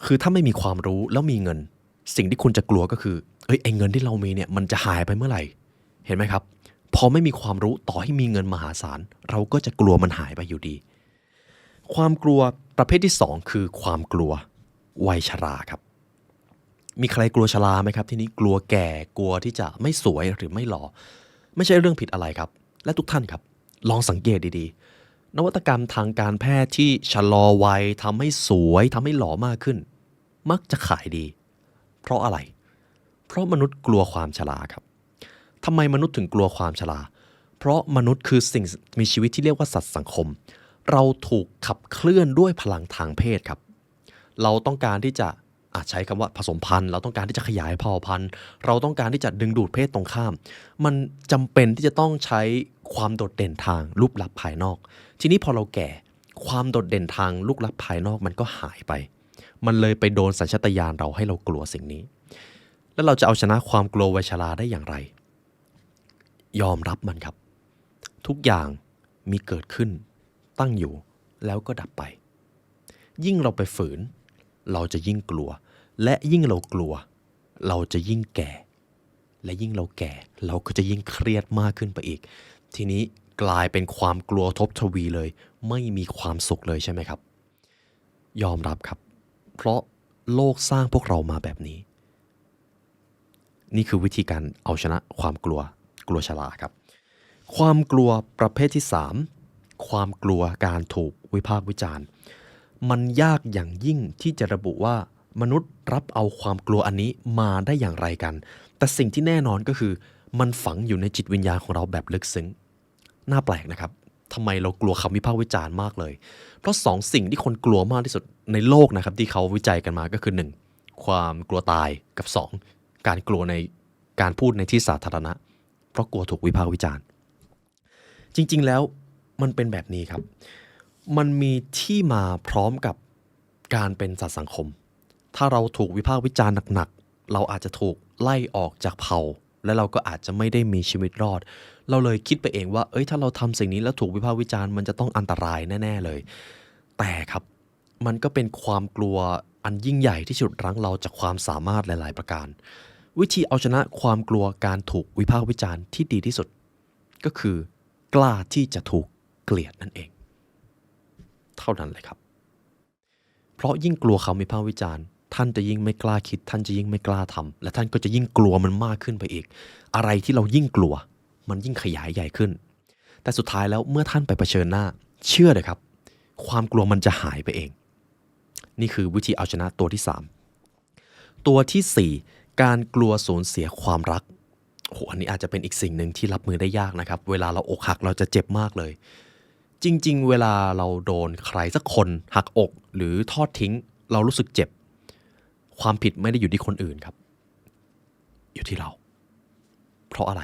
คือถ้าไม่มีความรู้แล้วมีเงินสิ่งที่คุณจะกลัวก็คือไอ้เงินที่เรามีเนี่ยมันจะหายไปเมื่อไหร่เห็นไหมครับพอไม่มีความรู้ต่อให้มีเงินมหาศาลเราก็จะกลัวมันหายไปอยู่ดีความกลัวประเภทที่2คือความกลัววัยชราครับมีใครกลัวชราไหมครับที่นี้กลัวแก่กลัวที่จะไม่สวยหรือไม่หล่อไม่ใช่เรื่องผิดอะไรครับและทุกท่านครับลองสังเกตดีๆนวัตกรรมทางการแพทย์ที่ชะลอวัยทำให้สวยทำให้หล่อมากขึ้นมักจะขายดีเพราะอะไรเพราะมนุษย์กลัวความชราครับทำไมมนุษย์ถึงกลัวความชราเพราะมนุษย์คือสิ่งมีชีวิตที่เรียกว่าสัตว์สังคมเราถูกขับเคลื่อนด้วยพลังทางเพศครับเราต้องการที่จะใช้คำว่าผสมพันธุ์เราต้องการที่จะขยายเผ่าพันธุ์เราต้องการที่จะดึงดูดเพศตรงข้ามมันจำเป็นที่จะต้องใช้ความโดดเด่นทางรูปลักษณ์ภายนอกทีนี้พอเราแก่ความโดดเด่นทางรูปลักษณ์ภายนอกมันก็หายไปมันเลยไปโดนสัญชาตญาณเราให้เรากลัวสิ่งนี้แล้วเราจะเอาชนะความกลัววัยชราได้อย่างไรยอมรับมันครับทุกอย่างมีเกิดขึ้นตั้งอยู่แล้วก็ดับไปยิ่งเราไปฝืนเราจะยิ่งกลัวและยิ่งเรากลัวเราจะยิ่งแก่และยิ่งเราแก่เราก็จะยิ่งเครียดมากขึ้นไปอีกทีนี้กลายเป็นความกลัวทบทวีเลยไม่มีความสุขเลยใช่ไหมครับยอมรับครับเพราะโลกสร้างพวกเรามาแบบนี้นี่คือวิธีการเอาชนะความกลัวชราครับความกลัวประเภทที่3ความกลัวการถูกวิพากษ์วิจารณ์มันยากอย่างยิ่งที่จะระบุว่ามนุษย์รับเอาความกลัวอันนี้มาได้อย่างไรกันแต่สิ่งที่แน่นอนก็คือมันฝังอยู่ในจิตวิญญาณของเราแบบลึกซึ้งน่าแปลกนะครับทำไมเรากลัวคำวิพากษ์วิจารณ์มากเลยเพราะ2สิ่งที่คนกลัวมากที่สุดในโลกนะครับที่เขาวิจัยกันมาก็คือ1ความกลัวตายกับ2การกลัวในการพูดในที่สาธารณะเพราะกลัวถูกวิพากษ์วิจารณ์จริงๆแล้วมันเป็นแบบนี้ครับมันมีที่มาพร้อมกับการเป็นสัตว์สังคมถ้าเราถูกวิพากษ์วิจารณ์หนักๆเราอาจจะถูกไล่ออกจากเผ่าและเราก็อาจจะไม่ได้มีชีวิตรอดเราเลยคิดไปเองว่าถ้าเราทำสิ่งนี้แล้วถูกวิพากษ์วิจารณ์มันจะต้องอันตรายแน่ๆเลยแต่ครับมันก็เป็นความกลัวอันยิ่งใหญ่ที่ฉุดรั้งเราจากความสามารถหลายๆประการวิธีเอาชนะความกลัวการถูกวิพากษ์วิจารณ์ที่ดีที่สุดก็คือกล้าที่จะถูกเกลียดนั่นเองเท่านั้นเลยครับเพราะยิ่งกลัวคำวิพากษ์วิจารณ์ท่านจะยิ่งไม่กล้าคิดท่านจะยิ่งไม่กล้าทำและท่านก็จะยิ่งกลัวมันมากขึ้นไปอีกอะไรที่เรายิ่งกลัวมันยิ่งขยายใหญ่ขึ้นแต่สุดท้ายแล้วเมื่อท่านไปเผชิญหน้าเชื่อเลยครับความกลัวมันจะหายไปเองนี่คือวิธีเอาชนะตัวที่3ตัวที่4การกลัวสูญเสียความรักอันนี้อาจจะเป็นอีกสิ่งหนึ่งที่รับมือได้ยากนะครับเวลาเราอกหักเราจะเจ็บมากเลยจริงๆเวลาเราโดนใครสักคนหักอกหรือทอดทิ้งเรารู้สึกเจ็บความผิดไม่ได้อยู่ที่คนอื่นครับอยู่ที่เราเพราะอะไร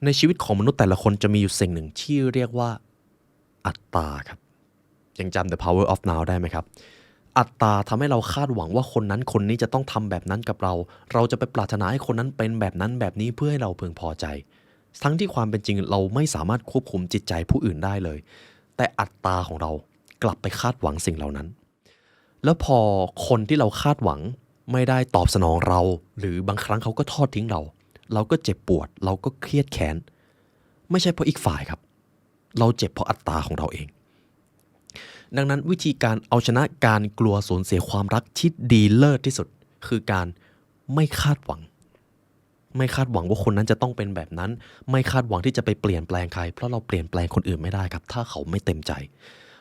ในชีวิตของมนุษย์แต่ละคนจะมีอยู่สิ่งหนึ่งที่เรียกว่าอัตตาครับยังจำ The Power of Now ได้ไหมครับอัตตาทำให้เราคาดหวังว่าคนนั้นคนนี้จะต้องทำแบบนั้นกับเราจะไปปรารถนาให้คนนั้นเป็นแบบนั้นแบบนี้เพื่อให้เราพึงพอใจทั้งที่ความเป็นจริงเราไม่สามารถควบคุมจิตใจผู้อื่นได้เลยแต่อัตตาของเรากลับไปคาดหวังสิ่งเหล่านั้นแล้วพอคนที่เราคาดหวังไม่ได้ตอบสนองเราหรือบางครั้งเขาก็ทอดทิ้งเราก็เจ็บปวดเราก็เครียดแค้นไม่ใช่เพราะอีกฝ่ายครับเราเจ็บเพราะอัตตาของเราเองดังนั้นวิธีการเอาชนะการกลัวสูญเสียความรักที่ดีเลิศที่สุดคือการไม่คาดหวังว่าคนนั้นจะต้องเป็นแบบนั้นไม่คาดหวังที่จะไปเปลี่ยนแปลงใครเพราะเราเปลี่ยนแปลงคนอื่นไม่ได้ครับถ้าเขาไม่เต็มใจ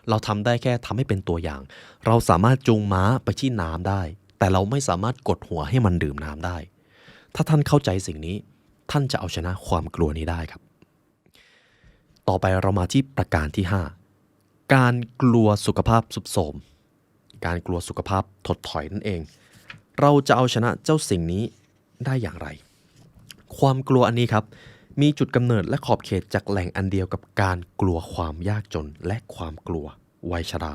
เราทำได้แค่ทำให้เป็นตัวอย่างเราสามารถจูงม้าไปที่น้ำได้แต่เราไม่สามารถกดหัวให้มันดื่มน้ำได้ถ้าท่านเข้าใจสิ่งนี้ท่านจะเอาชนะความกลัวนี้ได้ครับต่อไปเรามาที่ประการที่5การกลัวสุขภาพทรุดโทรมการกลัวสุขภาพถดถอยนั่นเองเราจะเอาชนะเจ้าสิ่งนี้ได้อย่างไรความกลัวอันนี้ครับมีจุดกำเนิดและขอบเขตจากแหล่งอันเดียวกับการกลัวความยากจนและความกลัววัยชรา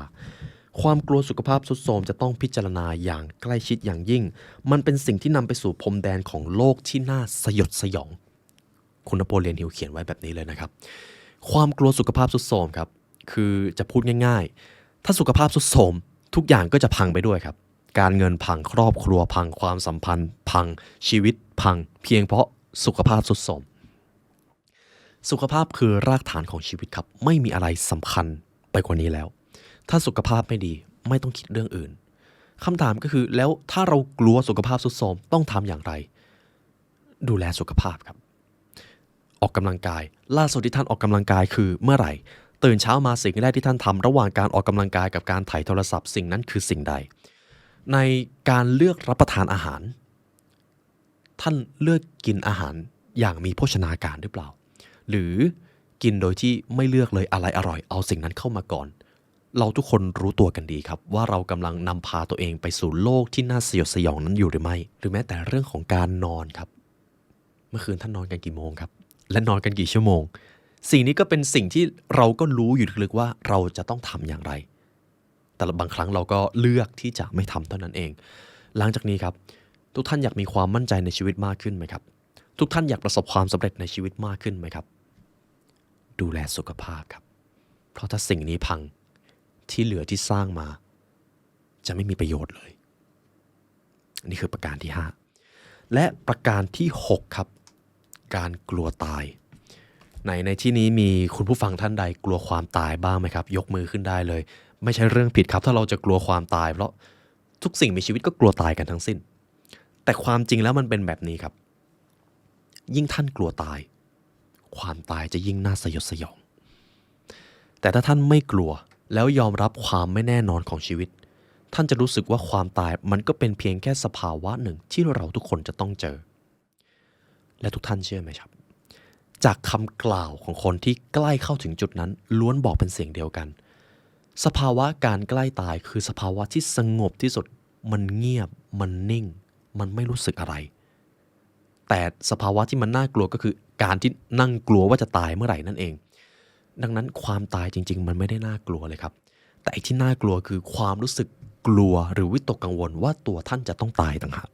ความกลัวสุขภาพทรุดโทรมจะต้องพิจารณาอย่างใกล้ชิดอย่างยิ่งมันเป็นสิ่งที่นำไปสู่พรมแดนของโลกที่น่าสยดสยองคุณนโปเลียนฮิลเขียนไว้แบบนี้เลยนะครับความกลัวสุขภาพทรุดโทรมครับคือจะพูดง่ายๆ ถ้าสุขภาพทรุดโทรมทุกอย่างก็จะพังไปด้วยครับการเงินพังครอบครัวพังความสัมพันธ์พังชีวิตพังเพียงเพราะสุขภาพทรุดโทรมสุขภาพคือรากฐานของชีวิตครับไม่มีอะไรสำคัญไปกว่านี้แล้วถ้าสุขภาพไม่ดีไม่ต้องคิดเรื่องอื่นคำถามก็คือแล้วถ้าเรากลัวสุขภาพทรุดโทรมต้องทำอย่างไรดูแลสุขภาพครับออกกำลังกายล่าสุดที่ท่านออกกำลังกายคือเมื่อไหร่ตื่นเช้ามาสิ่งแรกที่ท่านทำระหว่างการออกกำลังกายกับการถ่ายโทรศัพท์สิ่งนั้นคือสิ่งใดในการเลือกรับประทานอาหารท่านเลือกกินอาหารอย่างมีโภชนาการหรือเปล่าหรือกินโดยที่ไม่เลือกเลยอะไรอร่อยเอาสิ่งนั้นเข้ามาก่อนเราทุกคนรู้ตัวกันดีครับว่าเรากำลังนำพาตัวเองไปสู่โลกที่น่าสยดสยองนั้นอยู่หรือไม่หรือแม้แต่เรื่องของการนอนครับเมื่อคืนท่านนอนกันกี่โมงครับและนอนกันกี่ชั่วโมงสิ่งนี้ก็เป็นสิ่งที่เราก็รู้อยู่ลึกๆว่าเราจะต้องทำอย่างไรแต่บางครั้งเราก็เลือกที่จะไม่ทำเท่านั้นเองหลังจากนี้ครับทุกท่านอยากมีความมั่นใจในชีวิตมากขึ้นไหมครับทุกท่านอยากประสบความสำเร็จในชีวิตมากขึ้นไหมครับดูแลสุขภาพครับเพราะถ้าสิ่งนี้พังที่เหลือที่สร้างมาจะไม่มีประโยชน์เลยนี่คือประการที่5และประการที่6ครับการกลัวตายในที่นี้มีคุณผู้ฟังท่านใดกลัวความตายบ้างไหมครับยกมือขึ้นได้เลยไม่ใช่เรื่องผิดครับถ้าเราจะกลัวความตายเพราะทุกสิ่งมีชีวิตก็กลัวตายกันทั้งสิ้นแต่ความจริงแล้วมันเป็นแบบนี้ครับยิ่งท่านกลัวตายความตายจะยิ่งน่าสยดสยองแต่ถ้าท่านไม่กลัวแล้วยอมรับความไม่แน่นอนของชีวิตท่านจะรู้สึกว่าความตายมันก็เป็นเพียงแค่สภาวะหนึ่งที่เราทุกคนจะต้องเจอและทุกท่านเชื่อไหมครับจากคำกล่าวของคนที่ใกล้เข้าถึงจุดนั้นล้วนบอกเป็นเสียงเดียวกันสภาวะการใกล้ตายคือสภาวะที่สงบที่สุดมันเงียบมันนิ่งมันไม่รู้สึกอะไรแต่สภาวะที่มันน่ากลัวก็คือการที่นั่งกลัวว่าจะตายเมื่อไหร่นั่นเองดังนั้นความตายจริงๆมันไม่ได้น่ากลัวเลยครับแต่ที่น่ากลัวคือความรู้สึกกลัวหรือวิตกกังวลว่าตัวท่านจะต้องตายต่างหาก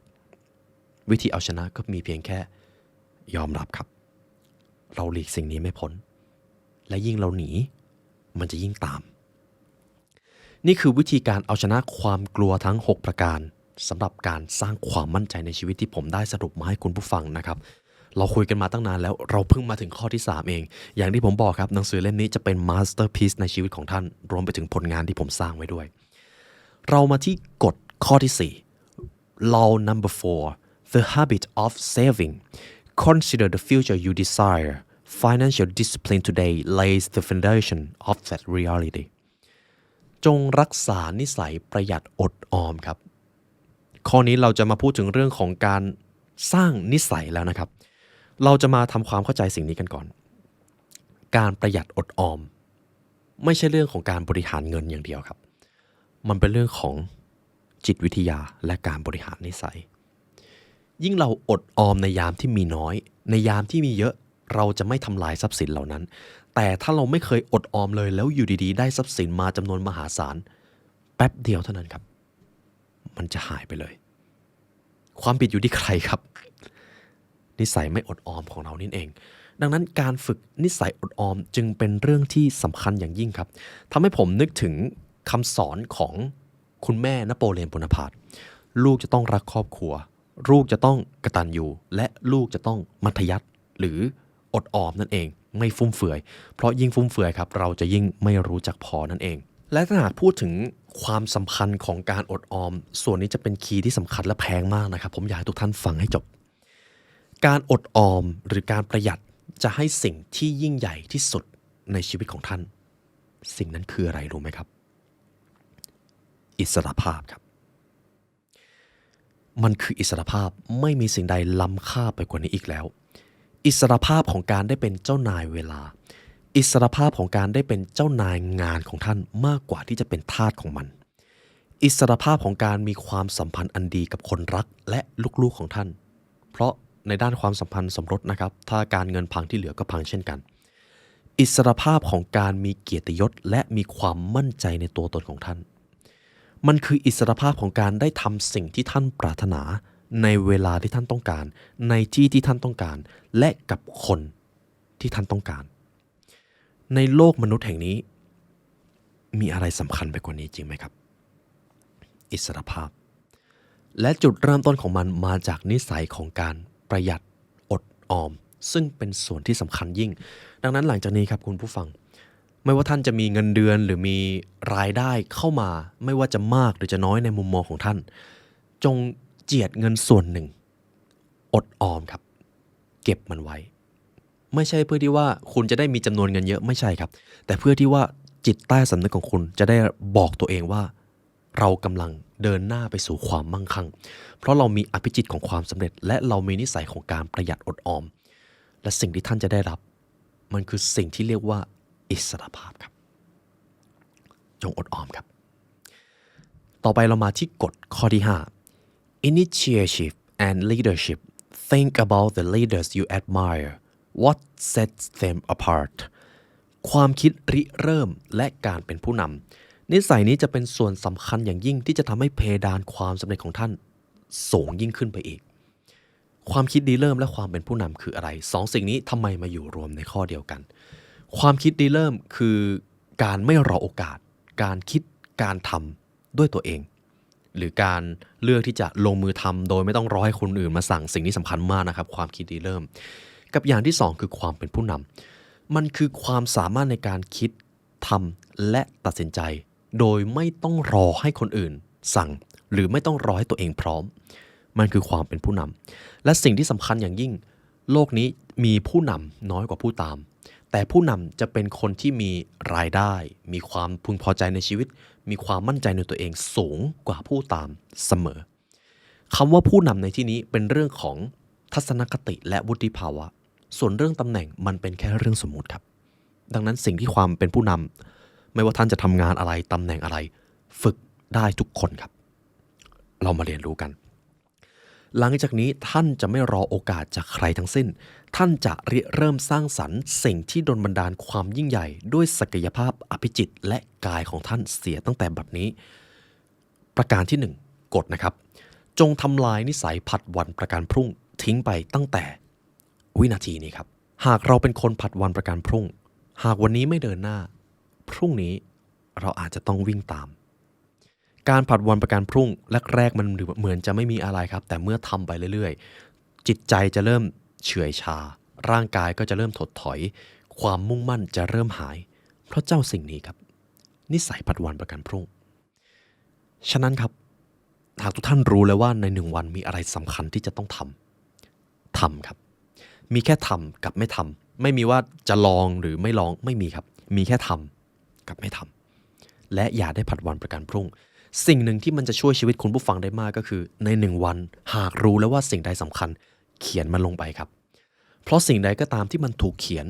วิธีเอาชนะก็มีเพียงแค่ยอมรับครับเราหลีกสิ่งนี้ไม่พ้นและยิ่งเราหนีมันจะยิ่งตามนี่คือวิธีการเอาชนะความกลัวทั้ง6ประการสำหรับการสร้างความมั่นใจในชีวิตที่ผมได้สรุปมาให้คุณผู้ฟังนะครับเราคุยกันมาตั้งนานแล้วเราเพิ่งมาถึงข้อที่3เองอย่างที่ผมบอกครับหนังสือเล่มนี้จะเป็นมาสเตอร์พีซในชีวิตของท่านรวมไปถึงผลงานที่ผมสร้างไว้ด้วยเรามาที่กฎข้อที่4 law number 4 the habit of saving consider the future you desire financial discipline today lays the foundation of that reality จงรักษานิสัยประหยัดอดออมครับข้อนี้เราจะมาพูดถึงเรื่องของการสร้างนิสัยแล้วนะครับเราจะมาทำความเข้าใจสิ่งนี้กันก่อนการประหยัดอดออมไม่ใช่เรื่องของการบริหารเงินอย่างเดียวครับมันเป็นเรื่องของจิตวิทยาและการบริหารนิสัยยิ่งเราอดออมในยามที่มีน้อยในยามที่มีเยอะเราจะไม่ทำลายทรัพย์สินเหล่านั้นแต่ถ้าเราไม่เคยอดออมเลยแล้วอยู่ดีๆได้ทรัพย์สินมาจำนวนมหาศาลแป๊บเดียวเท่านั้นครับมันจะหายไปเลยความผิดอยู่ที่ใครครับนิสัยไม่อดออมของเรานี่เองดังนั้นการฝึกนิสัยอดออมจึงเป็นเรื่องที่สำคัญอย่างยิ่งครับทำให้ผมนึกถึงคำสอนของคุณแม่นโปเลียนโบนาปาร์ตลูกจะต้องรักครอบครัวลูกจะต้องกตัญญูและลูกจะต้องมัธยัสถ์หรืออดออมนั่นเองไม่ฟุ่มเฟือยเพราะยิ่งฟุ่มเฟือยครับเราจะยิ่งไม่รู้จักพอนั่นเองและถ้าหากพูดถึงความสำคัญของการอดออมส่วนนี้จะเป็นคีย์ที่สำคัญและแพงมากนะครับผมอยากให้ทุกท่านฟังให้จบการอดออมหรือการประหยัดจะให้สิ่งที่ยิ่งใหญ่ที่สุดในชีวิตของท่านสิ่งนั้นคืออะไรรู้ไหมครับอิสรภาพครับมันคืออิสรภาพไม่มีสิ่งใดล้ำค่าไปกว่านี้อีกแล้วอิสรภาพของการได้เป็นเจ้านายเวลาอิสรภาพของการได้เป็นเจ้านายงานของท่านมากกว่าที่จะเป็นทาสของมันอิสรภาพของการมีความสัมพันธ์อันดีกับคนรักและลูกๆของท่านเพราะในด้านความสัมพันธ์สมรสนะครับถ้าการเงินพังที่เหลือก็พังเช่นกันอิสรภาพของการมีเกียรติยศและมีความมั่นใจในตัวตนของท่านมันคืออิสรภาพของการได้ทำสิ่งที่ท่านปรารถนาในเวลาที่ท่านต้องการในที่ที่ท่านต้องการและกับคนที่ท่านต้องการในโลกมนุษย์แห่งนี้ มีอะไรสำคัญไปกว่านี้จริงไหมครับอิสรภาพและจุดเริ่มต้นของมันมาจากนิสัยของการประหยัดอดออมซึ่งเป็นส่วนที่สำคัญยิ่งดังนั้นหลังจากนี้ครับคุณผู้ฟังไม่ว่าท่านจะมีเงินเดือนหรือมีรายได้เข้ามาไม่ว่าจะมากหรือจะน้อยในมุมมองของท่านจงเจียดเงินส่วนหนึ่งอดออมครับเก็บมันไว้ไม่ใช่เพื่อที่ว่าคุณจะได้มีจำนวนเงินเยอะไม่ใช่ครับแต่เพื่อที่ว่าจิตใต้สำนึกของคุณจะได้บอกตัวเองว่าเรากำลังเดินหน้าไปสู่ความมั่งคั่งเพราะเรามีอภิจิตของความสำเร็จและเรามีนิสัยของการประหยัดอดออมและสิ่งที่ท่านจะได้รับมันคือสิ่งที่เรียกว่าอิสรภาพครับจงอดออมครับต่อไปเรามาที่กฎข้อที่5 Initiative and leadership think about the leaders you admire what sets them apart ความคิดริเริ่มและการเป็นผู้นำนิสัยนี้จะเป็นส่วนสำคัญอย่างยิ่งที่จะทำให้เพดานความสำเร็จของท่านสูงยิ่งขึ้นไปอีกความคิดริเริ่มและความเป็นผู้นำคืออะไรสองสิ่งนี้ทำไมมาอยู่รวมในข้อเดียวกันความคิดริเริ่มคือการไม่รอโอกาสการคิดการทำด้วยตัวเองหรือการเลือกที่จะลงมือทำโดยไม่ต้องรอให้คนอื่นมาสั่งสิ่งนี้สำคัญมากนะครับความคิดริเริ่มกับอย่างที่สองคือความเป็นผู้นำมันคือความสามารถในการคิดทำและตัดสินใจโดยไม่ต้องรอให้คนอื่นสั่งหรือไม่ต้องรอให้ตัวเองพร้อมมันคือความเป็นผู้นำและสิ่งที่สำคัญอย่างยิ่งโลกนี้มีผู้นำน้อยกว่าผู้ตามแต่ผู้นำจะเป็นคนที่มีรายได้มีความพึงพอใจในชีวิตมีความมั่นใจในตัวเองสูงกว่าผู้ตามเสมอคำว่าผู้นำในที่นี้เป็นเรื่องของทัศนคติและวุฒิภาวะส่วนเรื่องตำแหน่งมันเป็นแค่เรื่องสมมุติครับดังนั้นสิ่งที่ความเป็นผู้นำไม่ว่าท่านจะทำงานอะไรตำแหน่งอะไรฝึกได้ทุกคนครับเรามาเรียนรู้กันหลังจากนี้ท่านจะไม่รอโอกาสจากใครทั้งสิ้นท่านจะเริ่มสร้างสรรค์สิ่งที่ดลบันดาลความยิ่งใหญ่ด้วยศักยภาพอภิจิตรและกายของท่านเสียตั้งแต่บัดนี้ประการที่1กฎนะครับจงทำลายนิสัยผัดวันประกันพรุ่งทิ้งไปตั้งแต่วินาทีนี้ครับหากเราเป็นคนผัดวันประกันพรุ่งหากวันนี้ไม่เดินหน้าพรุ่งนี้เราอาจจะต้องวิ่งตามการผัดวันประกันพรุ่งแรกๆมันเหมือนจะไม่มีอะไรครับแต่เมื่อทำไปเรื่อยๆจิตใจจะเริ่มเฉื่อยชาร่างกายก็จะเริ่มถดถอยความมุ่งมั่นจะเริ่มหายเพราะเจ้าสิ่งนี้ครับนิสัยผัดวันประกันพรุ่งฉะนั้นครับหากทุกท่านรู้แล้วว่าใน1วันมีอะไรสำคัญที่จะต้องทำครับมีแค่ทำกับไม่ทำไม่มีว่าจะลองหรือไม่ลองไม่มีครับมีแค่ทำกับไม่ทำและอย่าได้ผัดวันประกันพรุ่งสิ่งหนึ่งที่มันจะช่วยชีวิตคุณผู้ฟังได้มากก็คือใน1วันหากรู้แล้วว่าสิ่งใดสำคัญเขียนมันลงไปครับเพราะสิ่งใดก็ตามที่มันถูกเขียน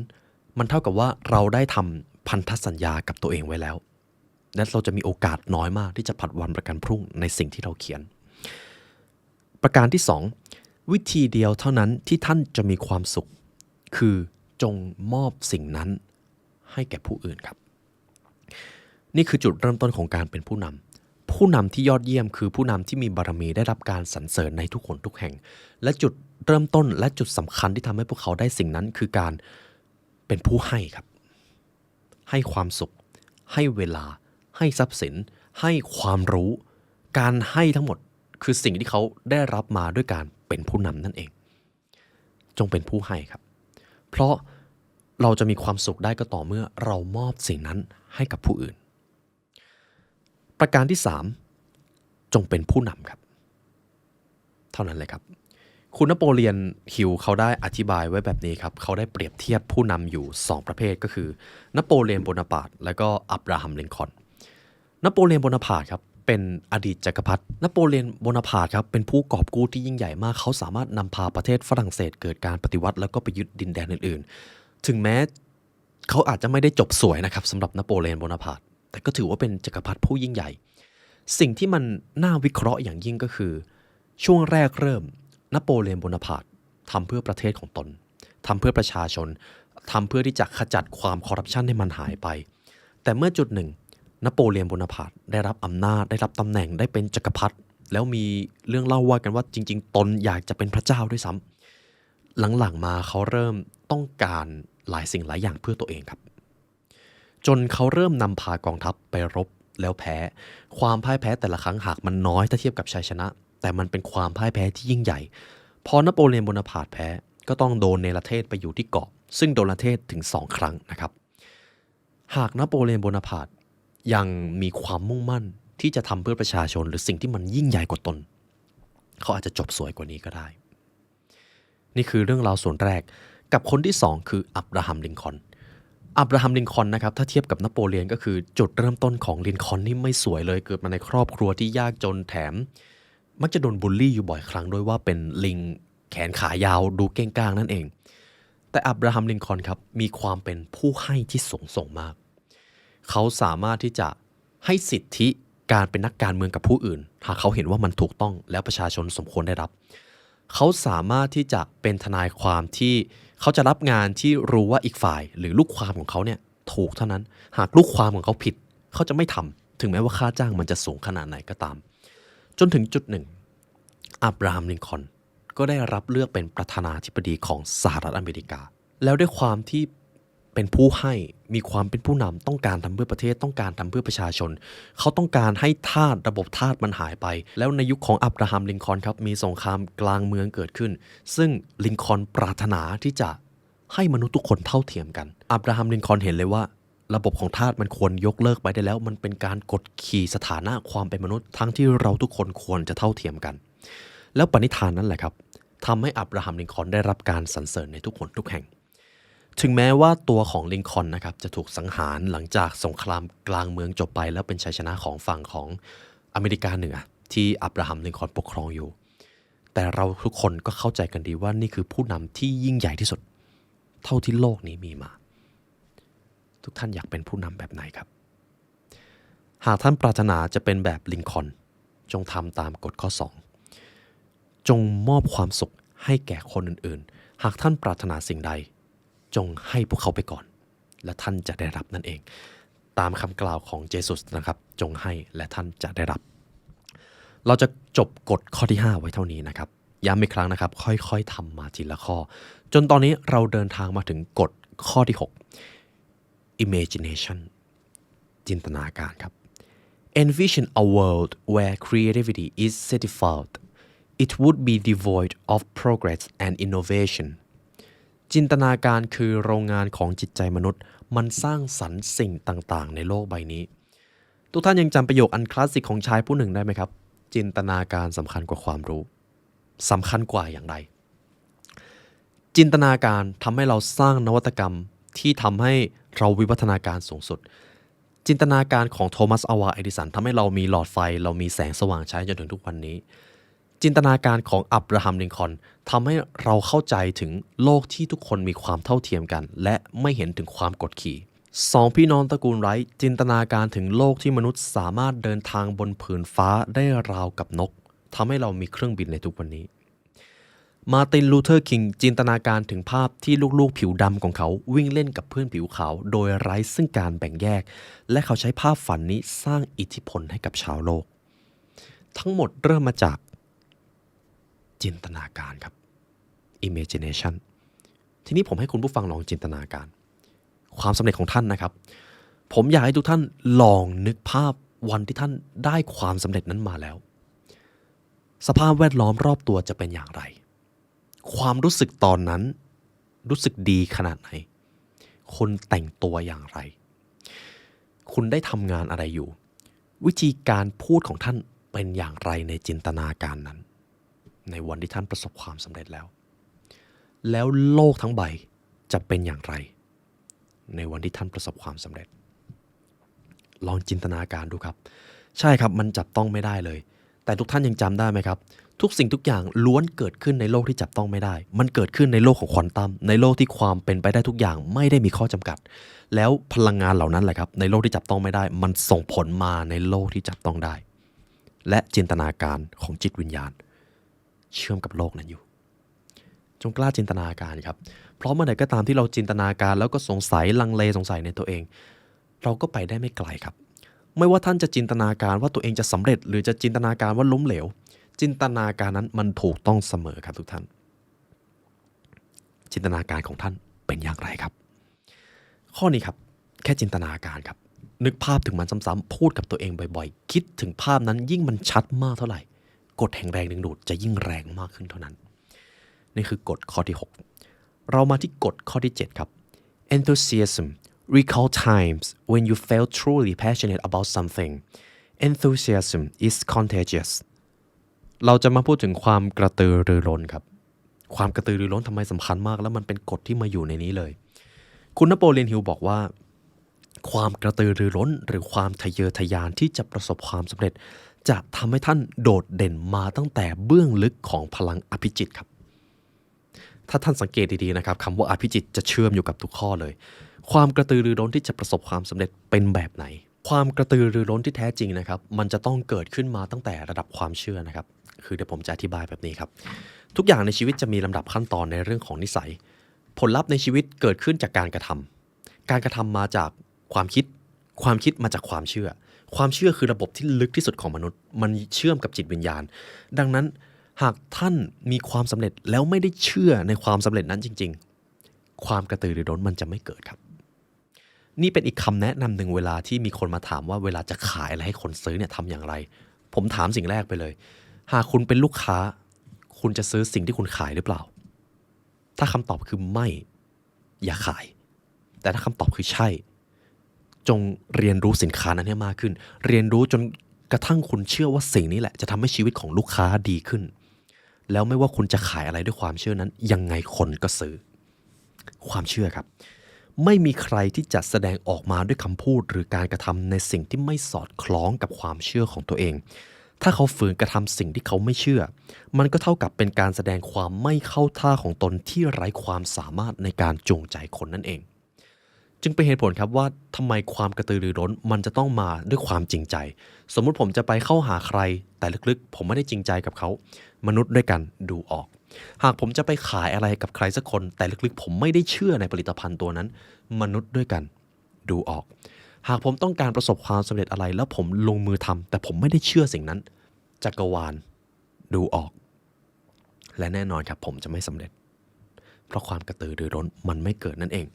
มันเท่ากับว่าเราได้ทำพันธสัญญากับตัวเองไว้แล้วและเราจะมีโอกาสน้อยมากที่จะผัดวันประกันพรุ่งในสิ่งที่เราเขียนประการที่2วิธีเดียวเท่านั้นที่ท่านจะมีความสุขคือจงมอบสิ่งนั้นให้แก่ผู้อื่นครับนี่คือจุดเริ่มต้นของการเป็นผู้นำที่ยอดเยี่ยมคือผู้นำที่มีบารมีได้รับการสรรเสริญในทุกคนทุกแห่งและจุดเริ่มต้นและจุดสำคัญที่ทำให้พวกเขาได้สิ่งนั้นคือการเป็นผู้ให้ครับให้ความสุขให้เวลาให้ทรัพย์สินให้ความรู้การให้ทั้งหมดคือสิ่งที่เขาได้รับมาด้วยการเป็นผู้นำนั่นเองจงเป็นผู้ให้ครับเพราะเราจะมีความสุขได้ก็ต่อเมื่อเรามอบสิ่งนั้นให้กับผู้อื่นประการที่3จงเป็นผู้นำครับเท่านั้นเลยครับคุณนโปเลียนฮิลเขาได้อธิบายไว้แบบนี้ครับเขาได้เปรียบเทียบผู้นำอยู่2ประเภทก็คือนโปเลียนโบนาปาร์ตและก็อับราฮัมลินคอล์นนโปเลียนโบนาปาร์ตครับเป็นอดีตจักรพรรดินโปเลียนโบนาปาร์ตครับเป็นผู้กอบกู้ที่ยิ่งใหญ่มากเขาสามารถนำพาประเทศฝรั่งเศสเกิดการปฏิวัติแล้วก็ไปยึดดินแดนอื่นๆถึงแม้เขาอาจจะไม่ได้จบสวยนะครับสำหรับนโปเลียนโบนาปาร์ตแต่ก็ถือว่าเป็นจักรพรรดิผู้ยิ่งใหญ่สิ่งที่มันน่าวิเคราะห์อย่างยิ่งก็คือช่วงแรกเริ่มนโปเลียนโบนาปาร์ตทำเพื่อประเทศของตนทำเพื่อประชาชนทำเพื่อที่จะขจัดความคอร์รัปชันให้มันหายไปแต่เมื่อจุดหนึ่งนโปเลียนโบนาปาร์ตได้รับอำนาจได้รับตำแหน่งได้เป็นจักรพรรดิแล้วมีเรื่องเล่าว่ากันว่าจริงๆตนอยากจะเป็นพระเจ้าด้วยซ้ำหลังๆมาเขาเริ่มต้องการหลายสิ่งหลายอย่างเพื่อตัวเองครับ จนเขาเริ่มนำพากองทัพไปรบแล้วแพ้ความพ่ายแพ้แต่ละครั้งหากมันน้อยถ้าเทียบกับชัยชนะแต่มันเป็นความพ่ายแพ้ที่ยิ่งใหญ่พอนโปเลียนโบนาปาร์ตแพ้ก็ต้องโดนเนรเทศไปอยู่ที่เกาะซึ่งโดนเนรเทศถึง2 ครั้งนะครับหากนโปเลียนโบนาปาร์ตยังมีความมุ่งมั่นที่จะทำเพื่อประชาชนหรือสิ่งที่มันยิ่งใหญ่กว่าตนเขาอาจจะจบสวยกว่านี้ก็ได้นี่คือเรื่องราวส่วนแรกกับคนที่2คืออับราฮัมลินคอล์นอับราฮัมลินคอล์นนะครับถ้าเทียบกับนโปเลียนก็คือจุดเริ่มต้นของลินคอล์นนี่ไม่สวยเลยเกิดมาในครอบครัวที่ยากจนแถมมักจะโดนบูลลี่อยู่บ่อยครั้งด้วยว่าเป็นลิงแขนขายาวดูเก้งก้างนั่นเองแต่อับราฮัมลินคอล์นครับมีความเป็นผู้ให้ที่สูงส่งมากเขาสามารถที่จะให้สิทธิการเป็นนักการเมืองกับผู้อื่นหากเขาเห็นว่ามันถูกต้องแล้วประชาชนสมควรได้รับเขาสามารถที่จะเป็นทนายความที่เขาจะรับงานที่รู้ว่าอีกฝ่ายหรือลูกความของเขาเนี่ยถูกเท่านั้นหากลูกความของเขาผิดเขาจะไม่ทำถึงแม้ว่าค่าจ้างมันจะสูงขนาดไหนก็ตามจนถึงจุดหนึ่งอับราฮัมลินคอล์นก็ได้รับเลือกเป็นประธานาธิบดีของสหรัฐอเมริกาแล้วด้วยความที่เป็นผู้ให้มีความเป็นผู้นำต้องการทำเพื่อประเทศต้องการทำเพื่อประชาชนเขาต้องการให้ระบบทาสมันหายไปแล้วในยุคของอับราฮัมลินคอล์นครับมีสงครามกลางเมืองเกิดขึ้นซึ่งลินคอล์นปรารถนาที่จะให้มนุษย์ทุกคนเท่าเทียมกันอับราฮัมลินคอล์นเห็นเลยว่าระบบของทาสมันควรยกเลิกไปได้แล้วมันเป็นการกดขี่สถานะความเป็นมนุษย์ทั้งที่เราทุกคนควรจะเท่าเทียมกันแล้วปณิธานนั้นแหละครับทำให้อับราฮัมลินคอล์นได้รับการสรรเสริญในทุกคนทุกแห่งถึงแม้ว่าตัวของลินคอล์นนะครับจะถูกสังหารหลังจากสงครามกลางเมืองจบไปแล้วเป็นชัยชนะของฝั่งของอเมริกาเหนือที่อับราฮัมลินคอล์นปกครองอยู่แต่เราทุกคนก็เข้าใจกันดีว่านี่คือผู้นำที่ยิ่งใหญ่ที่สุดเท่าที่โลกนี้มีมาทุกท่านอยากเป็นผู้นำแบบไหนครับหากท่านปรารถนาจะเป็นแบบลินคอล์นจงทำตามกฎข้อ2จงมอบความสุขให้แก่คนอื่นๆหากท่านปรารถนาสิ่งใดจงให้พวกเขาไปก่อนและท่านจะได้รับนั่นเองตามคำกล่าวของเยซูนะครับจงให้และท่านจะได้รับเราจะจบกฎข้อที่5ไว้เท่านี้นะครับย้ำอีกครั้งนะครับค่อยๆทำมาทีละข้อจนตอนนี้เราเดินทางมาถึงกฎข้อที่6 imagination จินตนาการครับ envision a world where creativity is certified it would be devoid of progress and innovationจินตนาการคือโรงงานของจิตใจมนุษย์มันสร้างสรรค์สิ่งต่างๆในโลกใบนี้ทุกท่านยังจำประโยคอันคลาสสิกของชายผู้หนึ่งได้ไหมครับจินตนาการสำคัญกว่าความรู้สำคัญกว่าอย่างไรจินตนาการทำให้เราสร้างนวัตกรรมที่ทำให้เราวิวัฒนาการสูงสุดจินตนาการของโทมัสอัลวาเอดิสันทำให้เรามีหลอดไฟเรามีแสงสว่างใช้จนถึงทุกวันนี้จินตนาการของอับราฮัมลินคอล์นทำให้เราเข้าใจถึงโลกที่ทุกคนมีความเท่าเทียมกันและไม่เห็นถึงความกดขี่2 พี่น้องตระกูลไรท์จินตนาการถึงโลกที่มนุษย์สามารถเดินทางบนผืนฟ้าได้ราวกับนกทำให้เรามีเครื่องบินในทุกวันนี้มาร์ติน ลูเทอร์ คิงจินตนาการถึงภาพที่ลูกๆผิวดำของเขาวิ่งเล่นกับเพื่อนผิวขาวโดยไร้ซึ่งการแบ่งแยกและเขาใช้ภาพฝันนี้สร้างอิทธิพลให้กับชาวโลกทั้งหมดเริ่มมาจากจินตนาการครับ imagination ทีนี้ผมให้คุณผู้ฟังลองจินตนาการความสำเร็จของท่านนะครับผมอยากให้ทุกท่านลองนึกภาพวันที่ท่านได้ความสำเร็จนั้นมาแล้วสภาพแวดล้อมรอบตัวจะเป็นอย่างไรความรู้สึกตอนนั้นรู้สึกดีขนาดไหนคุณแต่งตัวอย่างไรคุณได้ทำงานอะไรอยู่วิธีการพูดของท่านเป็นอย่างไรในจินตนาการนั้นในวันที่ท่านประสบความสำเร็จแล้วโลกทั้งใบจะเป็นอย่างไรในวันที่ท่านประสบความสำเร็จลองจินตนาการดูครับใช่ครับมันจับต้องไม่ได้เลยแต่ทุกท่านยังจำได้ไหมครับทุกสิ่งทุกอย่างล้วนเกิดขึ้นในโลกที่จับต้องไม่ได้มันเกิดขึ้นในโลกของควอนตัมในโลกที่ความเป็นไปได้ทุกอย่างไม่ได้มีข้อจำกัดแล้วพลังงานเหล่านั้นแหละครับในโลกที่จับต้องไม่ได้มันส่งผลมาในโลกที่จับต้องได้และจินตนาการของจิตวิญญาณเชื่อมกับโลกนั้นอยู่จงกล้าจินตนาการครับเพราะเมื่อไหร่ก็ตามที่เราจินตนาการแล้วก็สงสัยลังเลสงสัยในตัวเองเราก็ไปได้ไม่ไกลครับไม่ว่าท่านจะจินตนาการว่าตัวเองจะสำเร็จหรือจะจินตนาการว่าล้มเหลวจินตนาการนั้นมันถูกต้องเสมอครับทุกท่านจินตนาการของท่านเป็นอย่างไรครับข้อนี้ครับ แค่จินตนาการครับนึกภาพถึงมันซ้ำๆพูดกับตัวเองบ่อยๆคิดถึงภาพนั้นยิ่งมันชัดมากเท่าไหร่กฎแห่งแรงดึงดูดจะยิ่งแรงมากขึ้นเท่านั้นนี่คือกฎข้อที่6เรามาที่กฎข้อที่7ครับ enthusiasm recall times when you felt truly passionate about something enthusiasm is contagious เราจะมาพูดถึงความกระตือรือร้นครับความกระตือรือร้นทำไมสำคัญมากแล้วมันเป็นกฎที่มาอยู่ในนี้เลยคุณนโปเลียนฮิลบอกว่าความกระตือรือร้นหรือความทะเยอทะยานที่จะประสบความสำเร็จจะทำให้ท่านโดดเด่นมาตั้งแต่เบื้องลึกของพลังอภิจิตครับถ้าท่านสังเกตดีๆนะครับคำว่าอภิจิตจะเชื่อมอยู่กับทุกข้อเลยความกระตือรือร้นที่จะประสบความสำเร็จเป็นแบบไหนความกระตือรือร้นที่แท้จริงนะครับมันจะต้องเกิดขึ้นมาตั้งแต่ระดับความเชื่อนะครับคือเดี๋ยวผมจะอธิบายแบบนี้ครับทุกอย่างในชีวิตจะมีลำดับขั้นตอนในเรื่องของนิสัยผลลัพธ์ในชีวิตเกิดขึ้นจากการกระทำการกระทำมาจากความคิดความคิดมาจากความเชื่อความเชื่อคือระบบที่ลึกที่สุดของมนุษย์มันเชื่อมกับจิตวิญญาณดังนั้นหากท่านมีความสำเร็จแล้วไม่ได้เชื่อในความสำเร็จนั้นจริงๆความกระตือรือร้นมันจะไม่เกิดครับนี่เป็นอีกคำแนะนำหนึ่งเวลาที่มีคนมาถามว่าเวลาจะขายอะไรให้คนซื้อเนี่ยทำอย่างไรผมถามสิ่งแรกไปเลยหากคุณเป็นลูกค้าคุณจะซื้อสิ่งที่คุณขายหรือเปล่าถ้าคำตอบคือไม่อย่าขายแต่ถ้าคำตอบคือใช่จงเรียนรู้สินค้านั้นให้มากขึ้นเรียนรู้จนกระทั่งคุณเชื่อว่าสิ่งนี้แหละจะทำให้ชีวิตของลูกค้าดีขึ้นแล้วไม่ว่าคุณจะขายอะไรด้วยความเชื่อนั้นยังไงคนก็ซื้อความเชื่อครับไม่มีใครที่จะแสดงออกมาด้วยคำพูดหรือการกระทำในสิ่งที่ไม่สอดคล้องกับความเชื่อของตัวเองถ้าเขาฝืนกระทำสิ่งที่เขาไม่เชื่อมันก็เท่ากับเป็นการแสดงความไม่เข้าท่าของตนที่ไร้ความสามารถในการจูงใจคนนั่นเองจึงเป็นเหตุผลครับว่าทำไมความกระตือรือร้นมันจะต้องมาด้วยความจริงใจสมมุติผมจะไปเข้าหาใครแต่ลึกๆผมไม่ได้จริงใจกับเขามนุษย์ด้วยกันดูออกหากผมจะไปขายอะไรกับใครสักคนแต่ลึกๆผมไม่ได้เชื่อในผลิตภัณฑ์ตัวนั้นมนุษย์ด้วยกันดูออกหากผมต้องการประสบความสำเร็จอะไรแล้วผมลงมือทำแต่ผมไม่ได้เชื่อสิ่งนั้นจักรวาลดูออกและแน่นอนครับผมจะไม่สำเร็จเพราะความกระตือรือร้นมันไม่เกิดนั่นเอง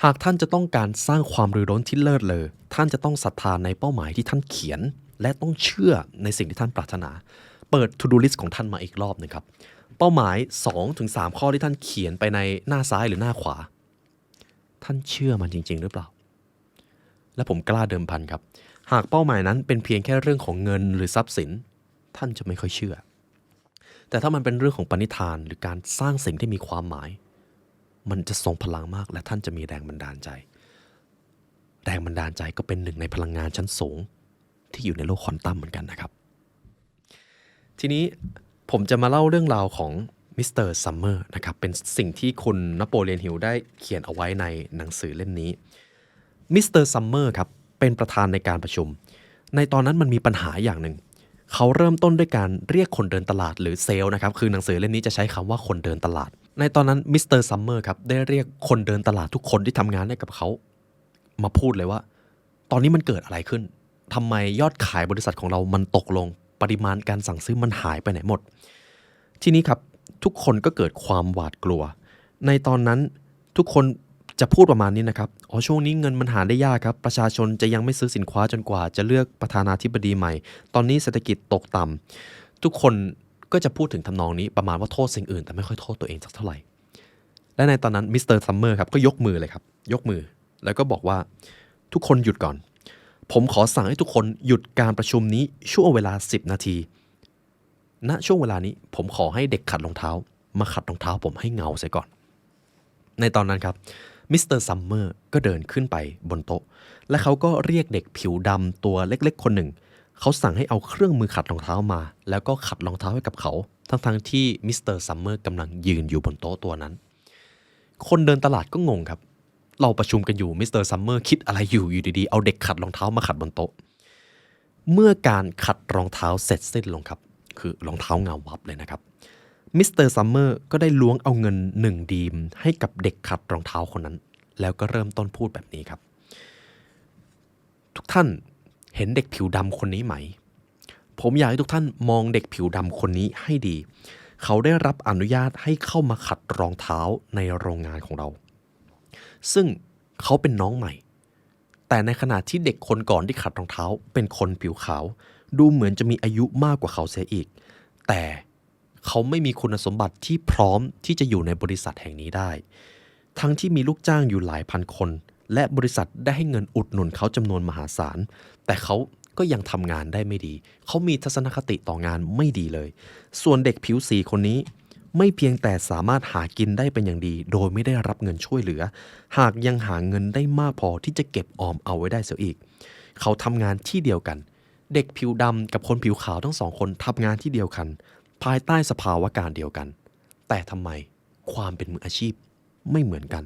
หากท่านจะต้องการสร้างความรือร้นที่เลิศเลอท่านจะต้องศรัทธาในเป้าหมายที่ท่านเขียนและต้องเชื่อในสิ่งที่ท่านปรารถนาเปิด To Do List ของท่านมาอีกรอบนึงครับเป้าหมาย 2-3 ข้อที่ท่านเขียนไปในหน้าซ้ายหรือหน้าขวาท่านเชื่อมันจริงๆหรือเปล่าและผมกล้าเดิมพันครับหากเป้าหมายนั้นเป็นเพียงแค่เรื่องของเงินหรือทรัพย์สินท่านจะไม่ค่อยเชื่อแต่ถ้ามันเป็นเรื่องของปณิธานหรือการสร้างสิ่งที่มีความหมายมันจะทรงพลังมากและท่านจะมีแรงบันดาลใจแรงบันดาลใจก็เป็นหนึ่งในพลังงานชั้นสูงที่อยู่ในโลกควอนตัมเหมือนกันนะครับทีนี้ผมจะมาเล่าเรื่องราวของมิสเตอร์ซัมเมอร์นะครับเป็นสิ่งที่คุณนโปเลียนฮิลได้เขียนเอาไว้ในหนังสือเล่มนี้มิสเตอร์ซัมเมอร์ครับเป็นประธานในการประชุมในตอนนั้นมันมีปัญหาอย่างหนึ่งเขาเริ่มต้นด้วยการเรียกคนเดินตลาดหรือเซลล์นะครับคือหนังสือเล่มนี้จะใช้คำว่าคนเดินตลาดในตอนนั้นมิสเตอร์ซัมเมอร์ครับได้เรียกคนเดินตลาดทุกคนที่ทำงานให้กับเขามาพูดเลยว่าตอนนี้มันเกิดอะไรขึ้นทำไมยอดขายบริษัทของเรามันตกลงปริมาณการสั่งซื้อมันหายไปไหนหมดทีนี้ครับทุกคนก็เกิดความหวาดกลัวในตอนนั้นทุกคนจะพูดประมาณนี้นะครับช่วงนี้เงินมันหาได้ยากครับประชาชนจะยังไม่ซื้อสินค้าจนกว่าจะเลือกประธานาธิบดีใหม่ตอนนี้เศรษฐกิจตกต่ำทุกคนก็จะพูดถึงทำนองนี้ประมาณว่าโทษสิ่งอื่นแต่ไม่ค่อยโทษตัวเองสักเท่าไหร่และในตอนนั้นมิสเตอร์ซัมเมอร์ครับก็ยกมือเลยครับยกมือแล้วก็บอกว่าทุกคนหยุดก่อนผมขอสั่งให้ทุกคนหยุดการประชุมนี้ช่วงเวลา10 นาทีณช่วงเวลานี้ผมขอให้เด็กขัดรองเท้ามาขัดรองเท้าผมให้เงาเสียก่อนในตอนนั้นครับมิสเตอร์ซัมเมอร์ก็เดินขึ้นไปบนโต๊ะและเขาก็เรียกเด็กผิวดำตัวเล็กๆคนหนึ่งเขาสั่งให้เอาเครื่องมือขัดรองเท้ามาแล้วก็ขัดรองเท้าให้กับเขาทั้งที่มิสเตอร์ซัมเมอร์กำลังยืนอยู่บนโต๊ะตัวนั้นคนเดินตลาดก็งงครับเราประชุมกันอยู่มิสเตอร์ซัมเมอร์คิดอะไรอยู่ดีๆเอาเด็กขัดรองเท้ามาขัดบนโต๊ะเมื่อการขัดรองเท้าเสร็จสิ้นลงครับคือรองเท้าเงาวับเลยนะครับมิสเตอร์ซัมเมอร์ก็ได้ล้วงเอาเงิน1 ดีมให้กับเด็กขัดรองเท้าคนนั้นแล้วก็เริ่มต้นพูดแบบนี้ครับทุกท่านเห็นเด็กผิวดำคนนี้ไหมผมอยากให้ทุกท่านมองเด็กผิวดำคนนี้ให้ดีเขาได้รับอนุญาตให้เข้ามาขัดรองเท้าในโรงงานของเราซึ่งเขาเป็นน้องใหม่ แต่ในขณะที่เด็กคนก่อนที่ขัดรองเท้าเป็นคนผิวขาวดูเหมือนจะมีอายุมากกว่าเขาเสียอีกแต่เขาไม่มีคุณสมบัติที่พร้อมที่จะอยู่ในบริษัทแห่งนี้ได้ทั้งที่มีลูกจ้างอยู่หลายพันคนและบริษัทได้ให้เงินอุดหนุนเขาจำนวนมหาศาลแต่เขาก็ยังทำงานได้ไม่ดีเขามีทัศนคติต่องานไม่ดีเลยส่วนเด็กผิวสีคนนี้ไม่เพียงแต่สามารถหากินได้เป็นอย่างดีโดยไม่ได้รับเงินช่วยเหลือหากยังหาเงินได้มากพอที่จะเก็บออมเอาไว้ได้เสียอีกเขาทำงานที่เดียวกันเด็กผิวดำกับคนผิวขาวทั้งสองคนทำงานที่เดียวกันภายใต้สภาวะการเดียวกันแต่ทำไมความเป็นมืออาชีพไม่เหมือนกัน